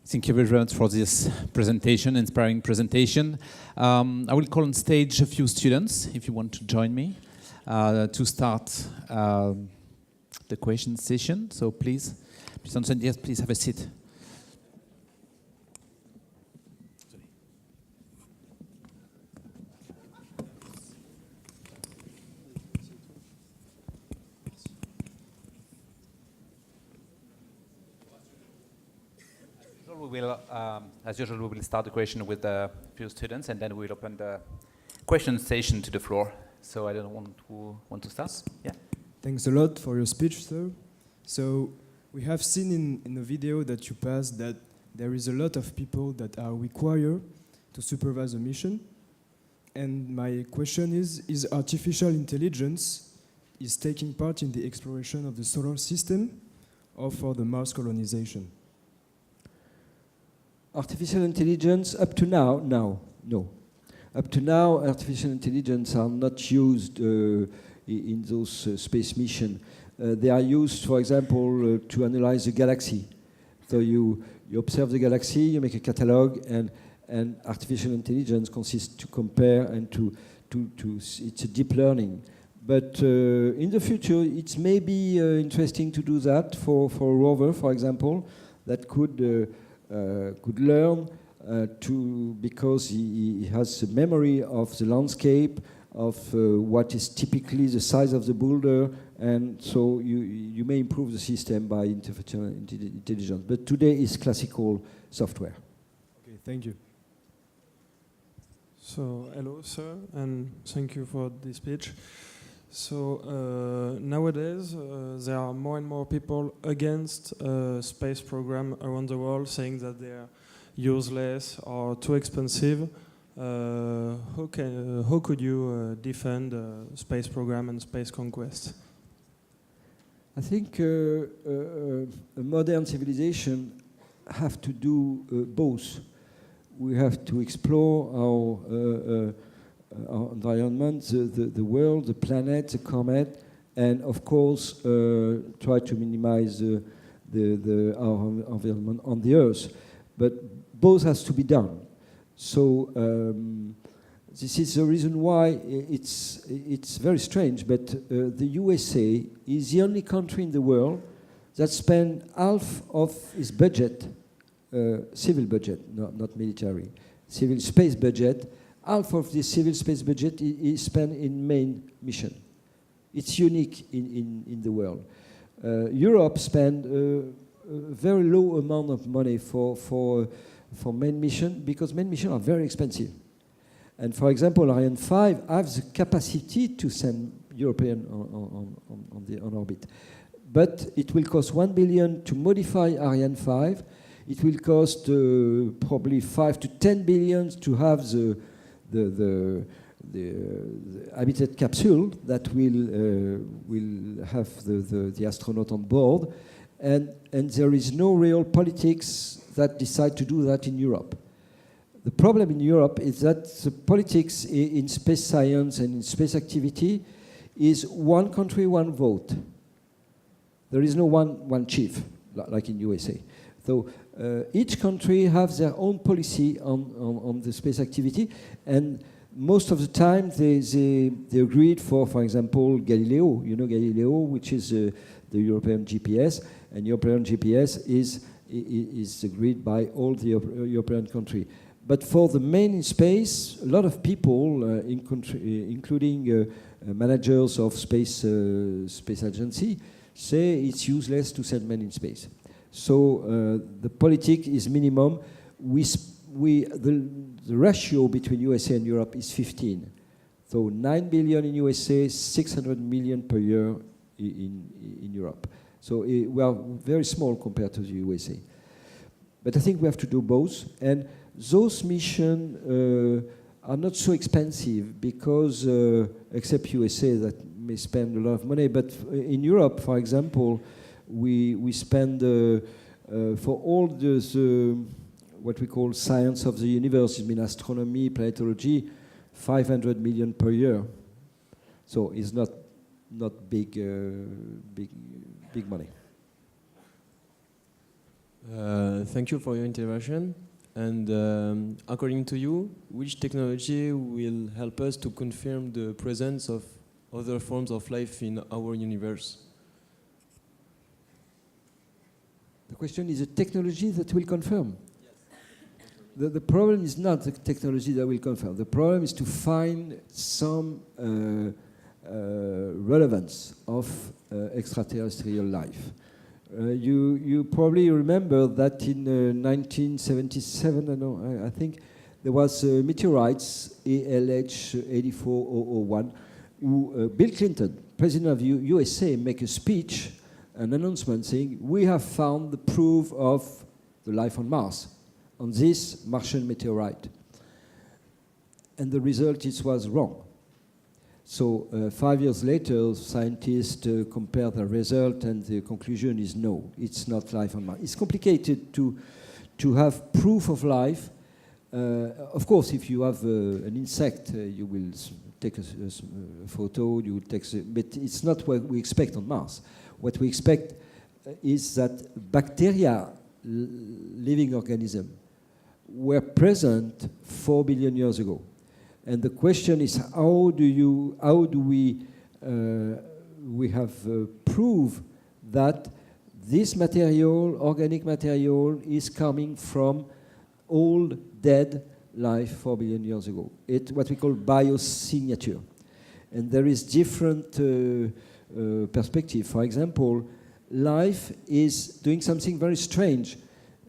Thank you very much for this presentation, inspiring presentation. I will call on stage a few students, if you want to join me, to start the question session. So please, Mr. Johnson, yes, please have a seat. As usual, we will start the question with a few students, and then we'll open the question session to the floor. So I don't want who want to start. Yeah. Thanks a lot for your speech, sir. So we have seen in the video that you passed that there is a lot of people that are required to supervise a mission. And my question is artificial intelligence is taking part in the exploration of the solar system or for the Mars colonization? Artificial intelligence, up to now, no. Up to now, artificial intelligence are not used in those space missions. They are used, for example, to analyze the galaxy. So you observe the galaxy, you make a catalog, and artificial intelligence consists to compare and to it's a deep learning. But in the future, it may be interesting to do that for a rover, for example, that could learn because he has a memory of the landscape, of what is typically the size of the boulder, and so you may improve the system by artificial intelligence. But today is classical software. Okay, thank you. So, hello, sir, and thank you for this speech. So, nowadays, there are more and more people against space program around the world, saying that they are useless or too expensive. How could you defend space program and space conquest? I think a modern civilization have to do both. We have to explore our environment, the world, the planet, the comet, and of course try to minimize our environment on the Earth. But both has to be done. So this is the reason why it's very strange, but the USA is the only country in the world that spends half of its budget, civil budget, not military, civil space budget. Half of the civil space budget is spent in main mission. It's unique in the world. Europe spends a very low amount of money for main mission because main missions are very expensive. And for example, Ariane 5 has the capacity to send European on orbit. But it will cost 1 billion to modify Ariane 5. It will cost probably 5 to 10 billion to have the habitat capsule that will have the astronaut on board. And there is no real politics that decide to do that in Europe. The problem in Europe is that the politics in space science and in space activity is one country, one vote. There is no one chief, like in USA. So each country has their own policy on the space activity, and most of the time they agreed for example, Galileo. You know Galileo, which is the European GPS, and European GPS is agreed by all the European countries. But for the main in space, a lot of people, including managers of space agency, say it's useless to send men in space. So the politics is minimum. The ratio between USA and Europe is 15. So 9 billion in USA, 600 million per year in Europe. So we are very small compared to the USA. But I think we have to do both. And those missions are not so expensive because, except USA that may spend a lot of money, but in Europe, for example, we spend for all the what we call science of the universe, I mean astronomy, planetology, 500 million per year. So it's not big money. Thank you for your intervention. And according to you, which technology will help us to confirm the presence of other forms of life in our universe? The question is a technology that will confirm. Yes. The problem is not the technology that will confirm. The problem is to find some relevance of extraterrestrial life. You probably remember that in 1977, I think, there was meteorites, ALH 84001, who Bill Clinton, president of USA, make a speech, an announcement saying, we have found the proof of the life on Mars, on this Martian meteorite. And the result was wrong. So 5 years later, scientists compare the result, and the conclusion is no, it's not life on Mars. It's complicated to have proof of life. Of course, if you have an insect, you will take a photo, you will take, but it's not what we expect on Mars. What we expect is that bacteria, living organisms, were present 4 billion years ago. And the question is, how do we have proof that this material, organic material, is coming from old, dead life 4 billion years ago? It's what we call biosignature. And there is different perspective. For example, life is doing something very strange.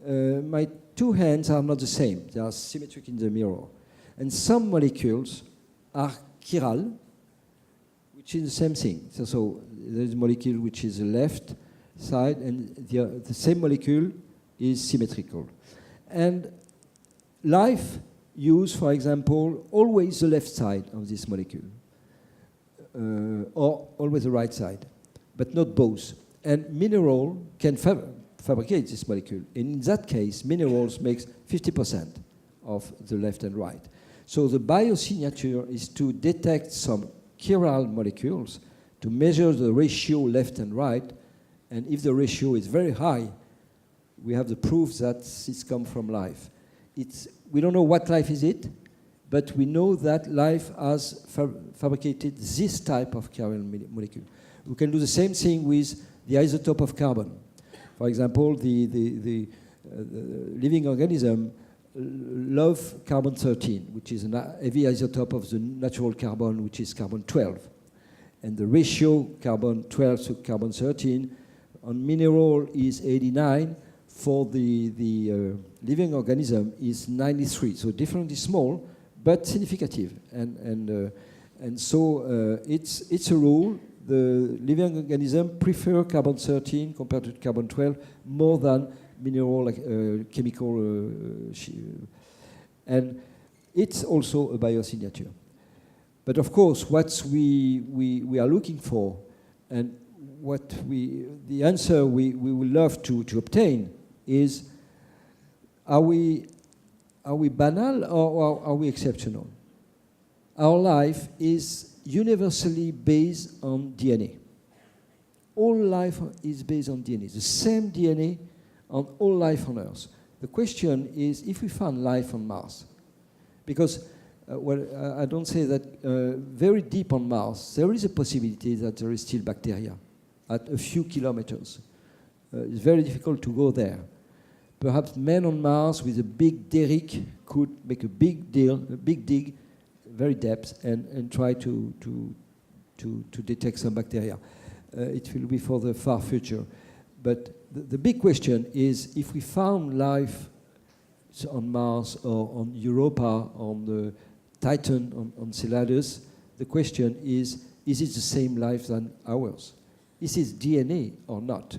My two hands are not the same. They are symmetric in the mirror. And some molecules are chiral, which is the same thing. So there is a molecule which is the left side, and the same molecule is symmetrical. And life use, for example, always the left side of this molecule, or always the right side, but not both. And mineral can fabricate this molecule. And in that case, minerals makes 50% of the left and right. So the biosignature is to detect some chiral molecules, to measure the ratio left and right, and if the ratio is very high, we have the proof that it's come from life. We don't know what life is it, but we know that life has fabricated this type of chiral molecule. We can do the same thing with the isotope of carbon. For example, the living organism love carbon-13, which is a heavy isotope of the natural carbon, which is carbon-12. And the ratio carbon-12 to carbon-13 on mineral is 89. For the living organism is 93. So difference is small, but significative. And so it's a rule. The living organism prefer carbon-13 compared to carbon-12 more than mineral chemical. And it's also a biosignature. But of course, what we are looking for, and the answer we would love to obtain is, are we banal or are we exceptional? Our life is universally based on DNA. All life is based on DNA, the same DNA on all life on Earth. The question is if we found life on Mars. Because, I don't say that very deep on Mars, there is a possibility that there is still bacteria at a few kilometers. It's very difficult to go there. Perhaps men on Mars with a big derrick could make a big dig, very depth, and try to detect some bacteria. It will be for the far future. But the big question is, if we found life on Mars or on Europa, on the Titan, on Enceladus, the question is it the same life than ours? Is it DNA or not?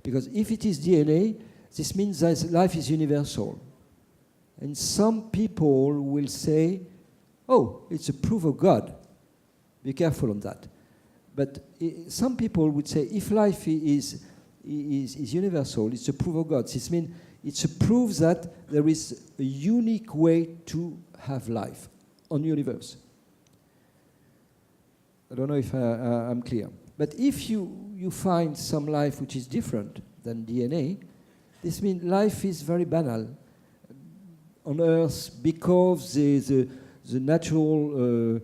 Because if it is DNA, this means that life is universal. And some people will say, oh, it's a proof of God. Be careful on that. But some people would say, if life is universal, it's a proof of God. This means it's a proof that there is a unique way to have life on the universe. I don't know if I'm clear. But if you find some life which is different than DNA, this means life is very banal on Earth because the natural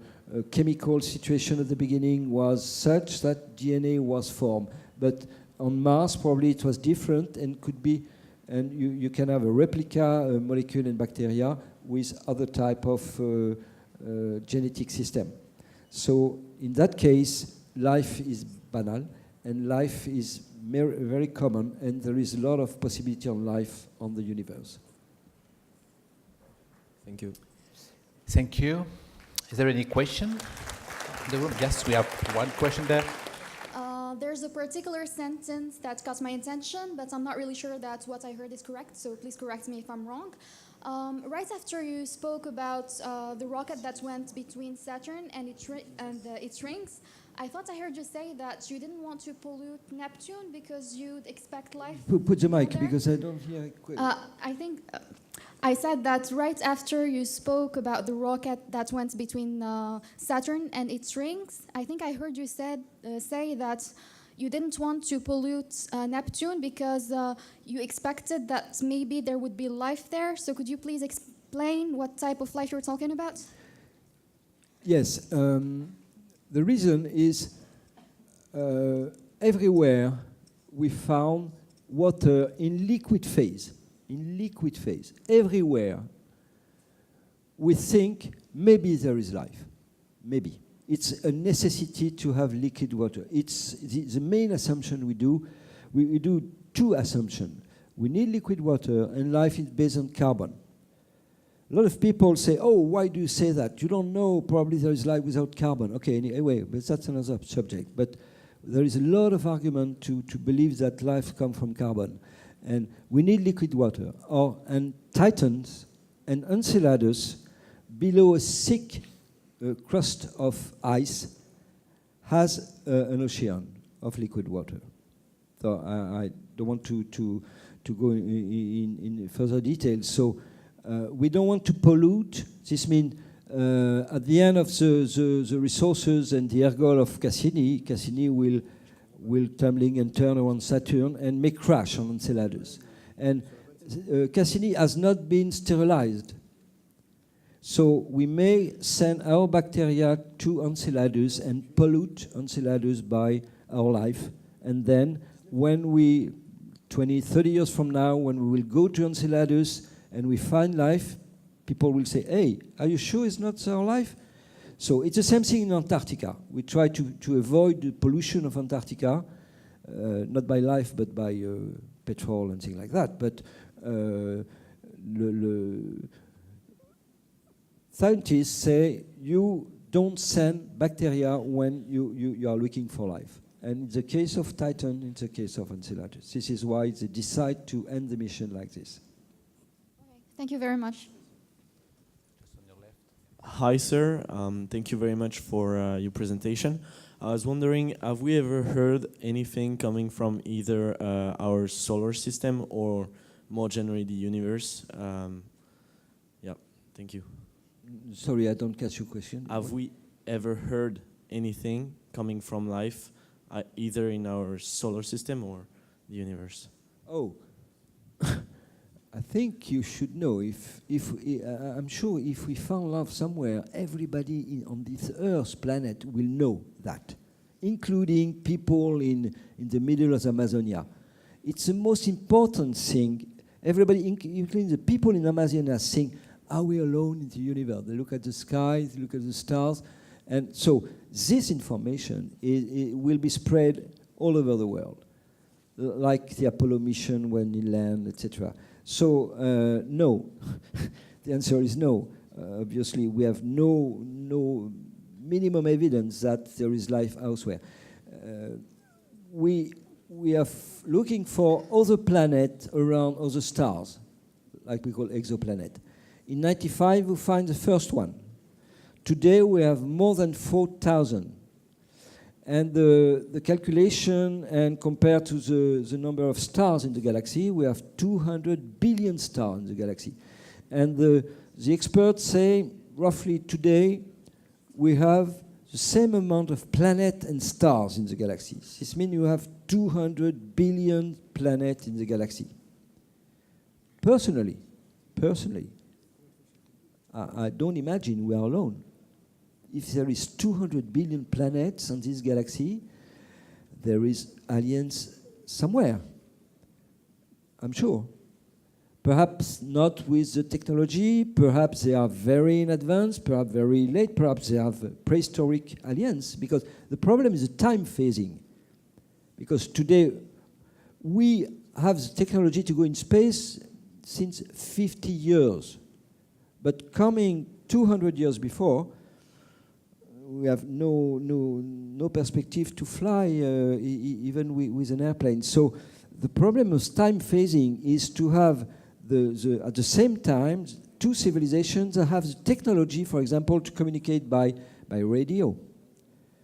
chemical situation at the beginning was such that DNA was formed. But on Mars, probably it was different and could be, and you can have a replica molecule in bacteria with other type of genetic system. So in that case, life is banal and life is very common, and there is a lot of possibility on life on the universe. Thank you. Thank you. Is there any question in the room? Yes, we have one question there. There's a particular sentence that caught my attention, but I'm not really sure that what I heard is correct, so please correct me if I'm wrong. Right after you spoke about the rocket that went between Saturn and its rings, I thought I heard you say that you didn't want to pollute Neptune because you'd expect life. Put the mic, there. because I don't hear it quick. I think I said that right after you spoke about the rocket that went between Saturn and its rings. I think I heard you say that you didn't want to pollute Neptune because you expected that maybe there would be life there. So could you please explain what type of life you're talking about? Yes. The reason is everywhere we found water in liquid phase. In liquid phase, everywhere, we think maybe there is life. Maybe. It's a necessity to have liquid water. It's the main assumption we do. We do two assumptions. We need liquid water, and life is based on carbon. A lot of people say, oh, why do you say that? You don't know, probably there is life without carbon. Okay, anyway, but that's another subject. But there is a lot of argument to believe that life comes from carbon. And we need liquid water. And Titans and Enceladus, below a thick crust of ice, has an ocean of liquid water. So I don't want to go in further details. So we don't want to pollute. This means at the end of the resources and the ergol of Cassini will tumbling and turn around Saturn and make crash on Enceladus. And Cassini has not been sterilized. So we may send our bacteria to Enceladus and pollute Enceladus by our life. And then when we, 20, 30 years from now, when we will go to Enceladus and we find life, people will say, hey, are you sure it's not our life? So it's the same thing in Antarctica. We try to avoid the pollution of Antarctica, not by life, but by petrol and things like that. But scientists say you don't send bacteria when you are looking for life. And in the case of Titan, in the case of Enceladus. This is why they decide to end the mission like this. Okay. Thank you very much. Hi, sir. Thank you very much for your presentation. I was wondering, have we ever heard anything coming from either our solar system or more generally the universe? Yeah, thank you. Sorry, I don't catch your question. Have we ever heard anything coming from life, either in our solar system or the universe? Oh. I think you should know. I'm sure if we found love somewhere, everybody on this Earth planet will know that, including people in the middle of Amazonia. It's the most important thing. Everybody, including the people in Amazonia, think, are we alone in the universe? They look at the sky, they look at the stars. And so this information it will be spread all over the world, like the Apollo mission when it landed, etc. So, no. The answer is no. Obviously, we have no minimum evidence that there is life elsewhere. We are looking for other planets around other stars, like we call exoplanet. In 1995, we find the first one. Today, we have more than 4,000. And the calculation, and compared to the number of stars in the galaxy, we have 200 billion stars in the galaxy. And the experts say, roughly today, we have the same amount of planets and stars in the galaxy. This means you have 200 billion planets in the galaxy. Personally, I don't imagine we are alone. If there is 200 billion planets on this galaxy, there is aliens somewhere, I'm sure. Perhaps not with the technology, perhaps they are very in advance, perhaps very late, perhaps they have prehistoric aliens, because the problem is the time phasing. Because today, we have the technology to go in space since 50 years. But coming 200 years before, we have no perspective to fly even with an airplane. So the problem of time phasing is to have at the same time two civilizations that have the technology, for example, to communicate by radio.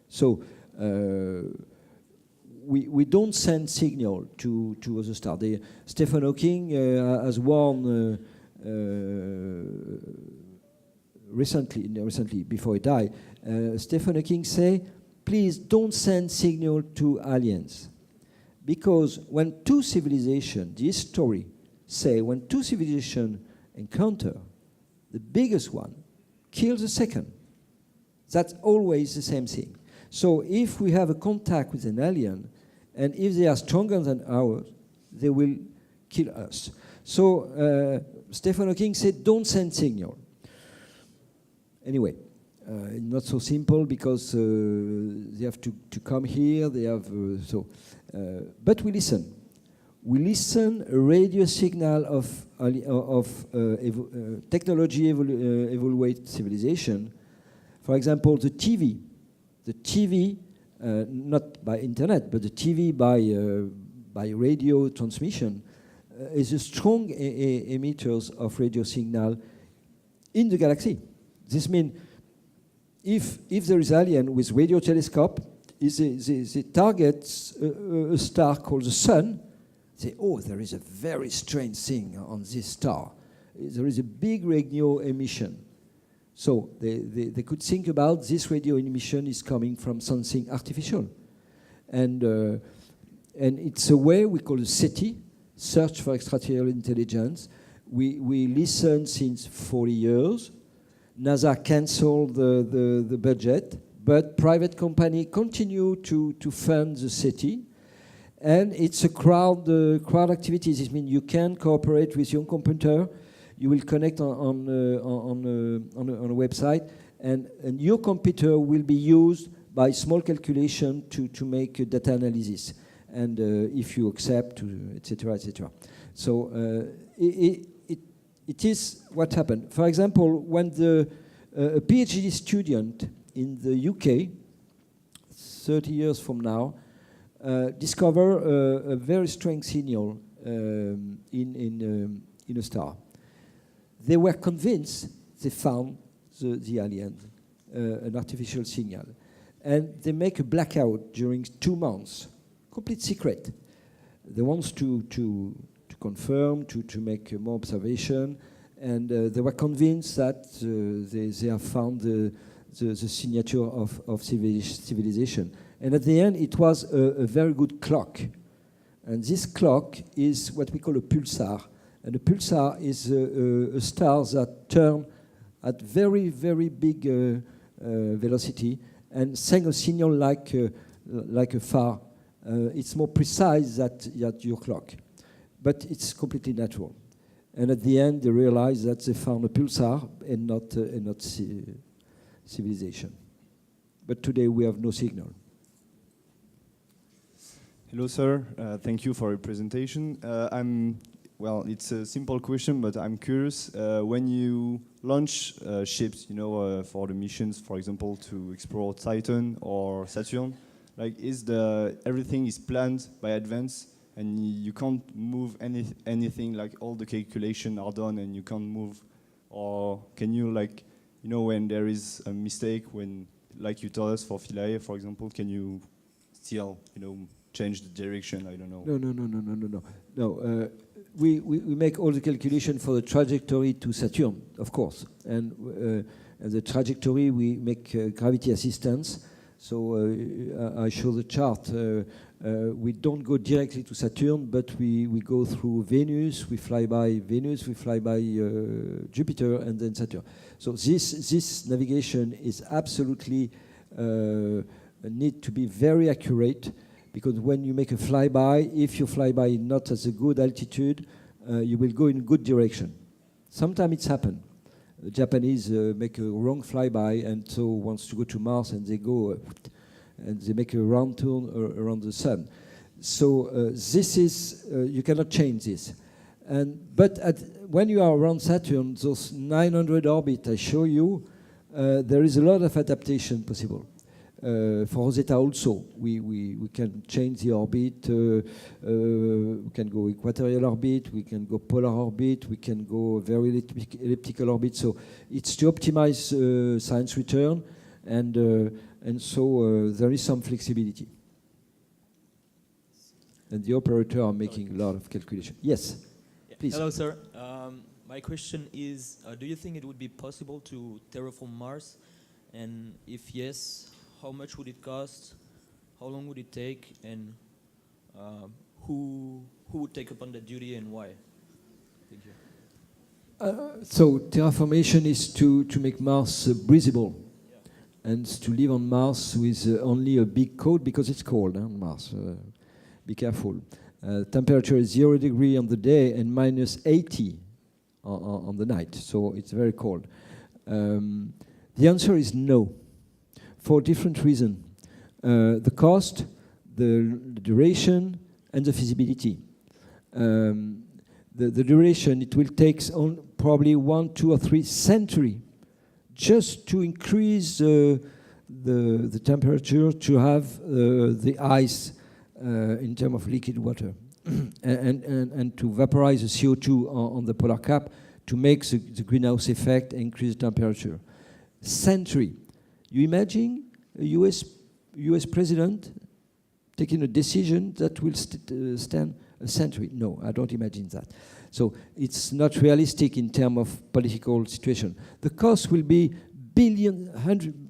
So we don't send signal to other stars. Stephen Hawking has warned recently before he died. Stephen Hawking say, please don't send signal to aliens. Because when two civilizations, this story say, when two civilizations encounter, the biggest one kills the second. That's always the same thing. So if we have a contact with an alien, and if they are stronger than ours, they will kill us. So Stephen Hawking said, don't send signal. Anyway, not so simple because they have to come here. They have but we listen. We listen a radio signal of technology evaluate civilization. For example, the TV. The TV, not by internet, but the TV by radio transmission is a strong emitters of radio signal in the galaxy. This means if there is alien with radio telescope, they target a star called the Sun. Say, oh, there is a very strange thing on this star. There is a big radio emission. So they could think about this radio emission is coming from something artificial. And it's a way we call a SETI, Search for Extraterrestrial Intelligence. We listen since 40 years. NASA canceled the budget, but private company continue to fund the SETI. And it's a crowd activity. This means you can cooperate with your computer. You will connect on a website, and your computer will be used by small calculation to make a data analysis. And if you accept, etc., etc. So it is what happened. For example, when a PhD student in the UK, 30 years from now, discover a very strange signal in a star. They were convinced they found the alien, an artificial signal. And they make a blackout during 2 months, complete secret. They want to confirm, to make more observation, and they were convinced that they have found the signature of civilization. And at the end, it was a very good clock. And this clock is what we call a pulsar. And a pulsar is a star that turns at very, very big velocity and sends a signal like a phare. It's more precise than your clock. But it's completely natural. And at the end, they realized that they found a pulsar and not civilization. But today, we have no signal. Hello, sir. Thank you for your presentation. Well, it's a simple question, but I'm curious. When you launch ships, for the missions, for example, to explore Titan or Saturn, like, everything is planned by advance, and you can't move anything. Like, all the calculations are done, and you can't move. Or can you, when there is a mistake, when, like you told us for Philae, for example, can you still, change the direction? I don't know. No. We make all the calculation for the trajectory to Saturn, of course. And the trajectory, we make gravity assistance. So I show the chart. We don't go directly to Saturn, but we go through Venus. We fly by Venus. We fly by Jupiter, and then Saturn. So this navigation is absolutely need to be very accurate. Because when you make a flyby, if you fly by not at a good altitude, you will go in a good direction. Sometimes it's happened. The Japanese make a wrong flyby and so wants to go to Mars, and they go and they make a round turn around the sun. So this is you cannot change this. But when you are around Saturn, those 900 orbits I show you, there is a lot of adaptation possible. For Rosetta also, we can change the orbit. We can go equatorial orbit. We can go polar orbit. We can go very elliptical orbit. So it's to optimize science return, and so there is some flexibility. And the operator are making a lot of calculation. Yes, yeah. Please. Hello, sir. My question is: do you think it would be possible to terraform Mars? And if yes, how much would it cost? How long would it take? And who would take upon the duty and why? Thank you. So terraformation is to make Mars breathable, and to live on Mars with only a big coat, because it's cold on Mars. Be careful. Temperature is 0 degrees on the day and minus 80 on the night. So it's very cold. The answer is no, for different reasons. The cost, the duration, and the feasibility. The duration, it will take probably 1, 2, or 3 centuries just to increase the temperature, to have the ice in terms of liquid water, and to vaporize the CO2 on the polar cap to make the greenhouse effect and increase the temperature. Century. You imagine a US US president taking a decision that will stand a century. No, I don't imagine that. So it's not realistic in terms of political situation. The cost will be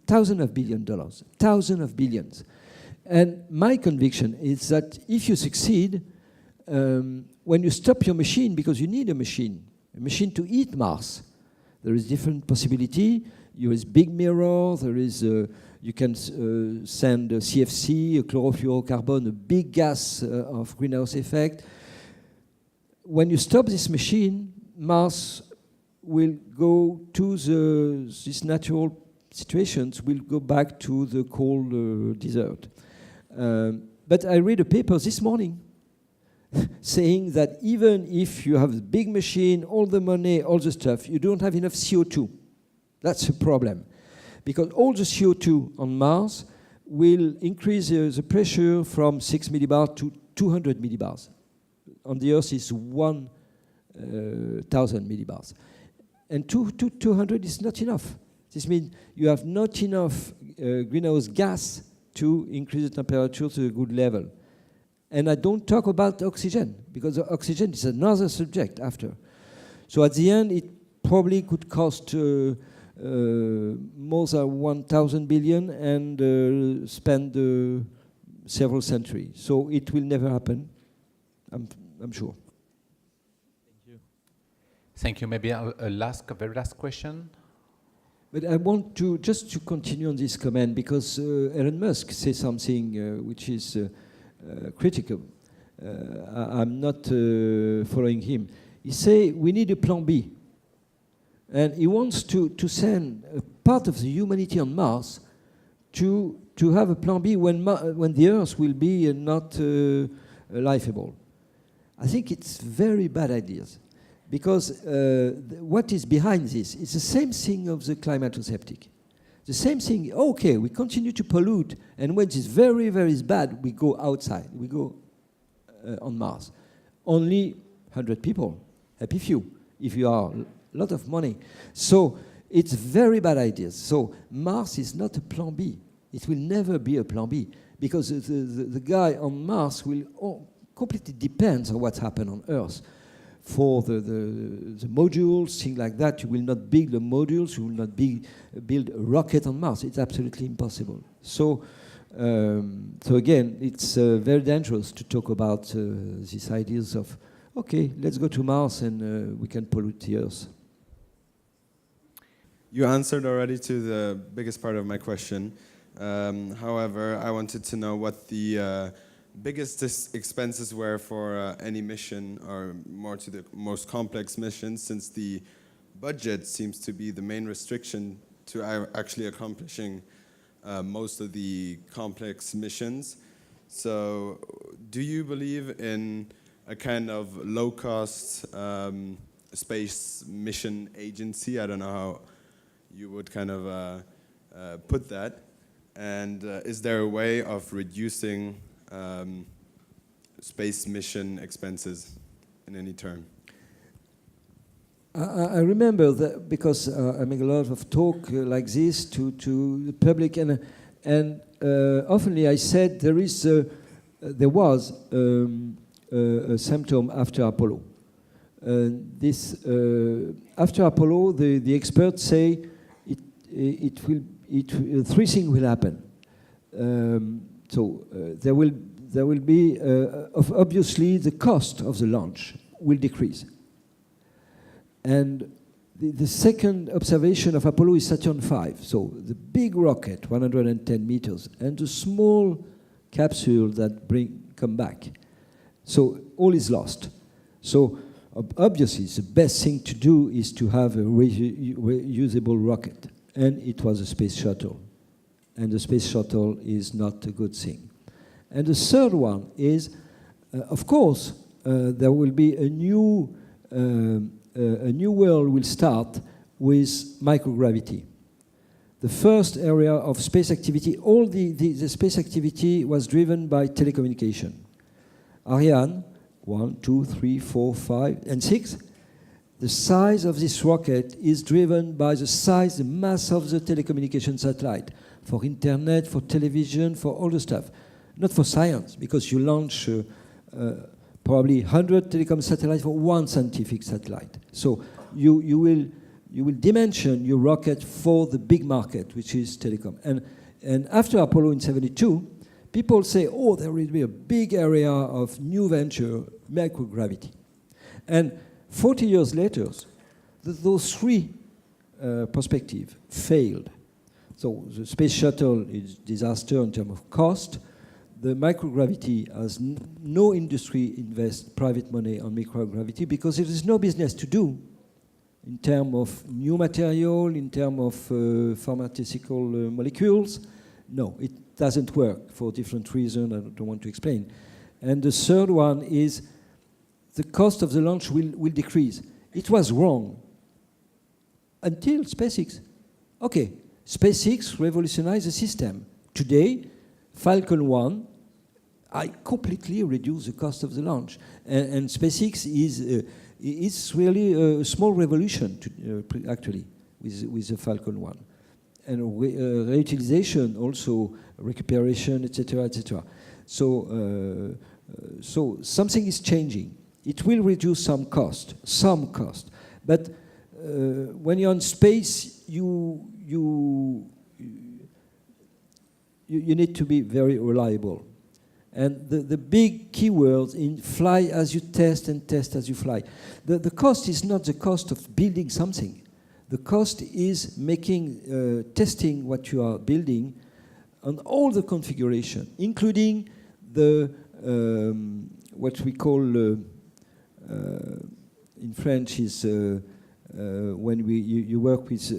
thousands of billions. And my conviction is that if you succeed, when you stop your machine, because you need a machine to eat Mars, there is different possibility. There is big mirror. There is you can send a CFC, a chlorofluorocarbon, a big gas of greenhouse effect. When you stop this machine, Mars will go to these natural situations, will go back to the cold desert. But I read a paper this morning saying that even if you have a big machine, all the money, all the stuff, you don't have enough CO2. That's a problem. Because all the CO2 on Mars will increase the pressure from 6 millibars to 200 millibars. On the Earth is 1,000 millibars. And 200 is not enough. This means you have not enough greenhouse gas to increase the temperature to a good level. And I don't talk about oxygen, because oxygen is another subject after. So at the end, it probably could cost more than 1,000 billion and spend several centuries. So it will never happen, I'm sure. Thank you. Thank you. Maybe a very last question. But I want to just continue on this comment, because Elon Musk says something which is critical. I'm not following him. He say we need a plan B. And he wants to send a part of the humanity on Mars to have a plan B when the Earth will be not lifeable. I think it's very bad ideas. Because what is behind this is the same thing of the climato-sceptic. The same thing, okay, we continue to pollute, and when it's very, very bad, we go outside, we go on Mars. Only 100 people, happy few, if you are a lot of money. So it's very bad ideas. So Mars is not a plan B. It will never be a plan B, because the guy on Mars will completely depends on what's happened on Earth. For the modules, things like that, you will not build the modules, you will not build a rocket on Mars. It's absolutely impossible. So again, it's very dangerous to talk about these ideas of, okay, let's go to Mars and we can pollute the Earth. You answered already to the biggest part of my question. However, I wanted to know what the biggest expenses were for any mission, or more to the most complex missions, since the budget seems to be the main restriction to actually accomplishing most of the complex missions. So do you believe in a kind of low-cost space mission agency? I don't know how you would kind of put that. And is there a way of reducing space mission expenses in any term? I remember that, because I make a lot of talk like this to the public, and oftenly I said there was a symptom after Apollo. After Apollo, the experts say three things will happen. So there will be, obviously, the cost of the launch will decrease. And the second observation of Apollo is Saturn V. So the big rocket, 110 meters, and the small capsule that come back. So all is lost. So obviously, the best thing to do is to have a reusable rocket. And it was a space shuttle. And the space shuttle is not a good thing. And the third one is, of course, there will be a new world will start with microgravity. The first area of space activity, all the space activity was driven by telecommunication. Ariane, 1, 2, 3, 4, 5, and 6, the size of this rocket is driven by the size, the mass of the telecommunication satellite, for internet, for television, for all the stuff. Not for science, because you launch probably 100 telecom satellites for one scientific satellite. So you will dimension your rocket for the big market, which is telecom. And after Apollo in 72, people say, oh, there will be a big area of new venture, microgravity. And 40 years later, those three perspectives failed. So the space shuttle is disaster in terms of cost. The microgravity has no industry invest private money on microgravity because there is no business to do in terms of new material, in terms of pharmaceutical molecules. No, it doesn't work for different reasons I don't want to explain. And the third one is the cost of the launch will decrease. It was wrong until SpaceX. Okay, SpaceX revolutionized the system. Today, Falcon 1, I completely reduced the cost of the launch. And SpaceX is really a small revolution, actually, with the Falcon 1. And reutilization, also recuperation, etc., etc. So something is changing. It will reduce some cost. But when you're in space, you need to be very reliable. And the big keywords in fly as you test and test as you fly. The cost is not the cost of building something. The cost is making, testing what you are building on all the configuration, including the, what we call, in French is when you work with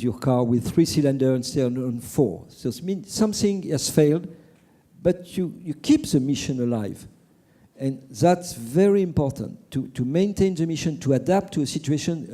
your car with 3 cylinders instead of 4. So it means something has failed, but you keep the mission alive. And that's very important, to maintain the mission, to adapt to a situation.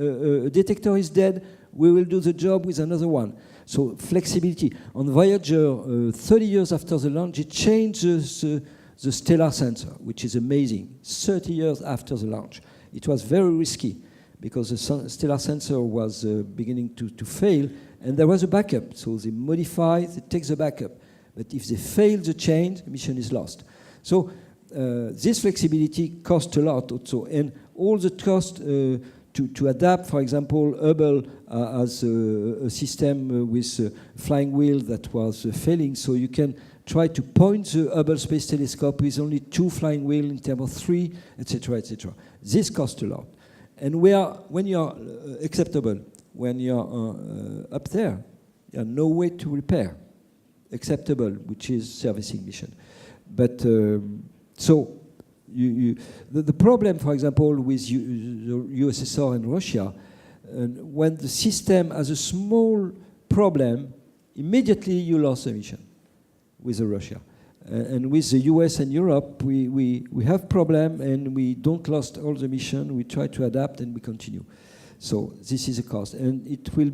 A detector is dead, we will do the job with another one. So flexibility. On Voyager, 30 years after the launch, it changed the stellar sensor, which is amazing, 30 years after the launch. It was very risky, because the stellar sensor was beginning to fail, and there was a backup. So they modify, they take the backup. But if they fail the change, the mission is lost. So this flexibility costs a lot also, and all the cost to adapt, for example, Hubble as a system with flying wheel that was failing, so you can try to point the Hubble Space Telescope with only 2 flying wheels in terms of 3, etc., etc. This costs a lot. And when you're acceptable, when you're up there, you have no way to repair. Acceptable, which is servicing mission. But so the problem, for example, with the USSR and Russia, when the system has a small problem, immediately you lost the mission with Russia. And with the US and Europe, we have problem, and we don't lost all the mission. We try to adapt, and we continue. So this is a cost. And it will,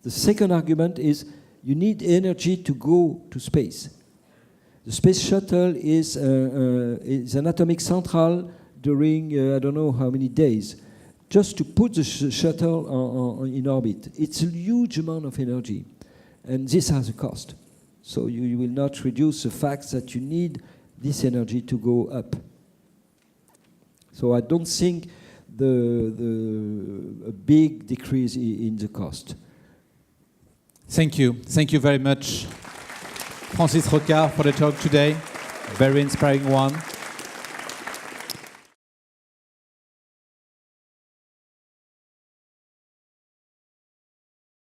the second argument is you need energy to go to space. The space shuttle is an atomic central during, I don't know how many days, just to put the shuttle in orbit. It's a huge amount of energy, and this has a cost. So you will not reduce the fact that you need this energy to go up. So I don't think a big decrease in the cost. Thank you. Thank you very much, Francis Rocard, for the talk today. Very inspiring one.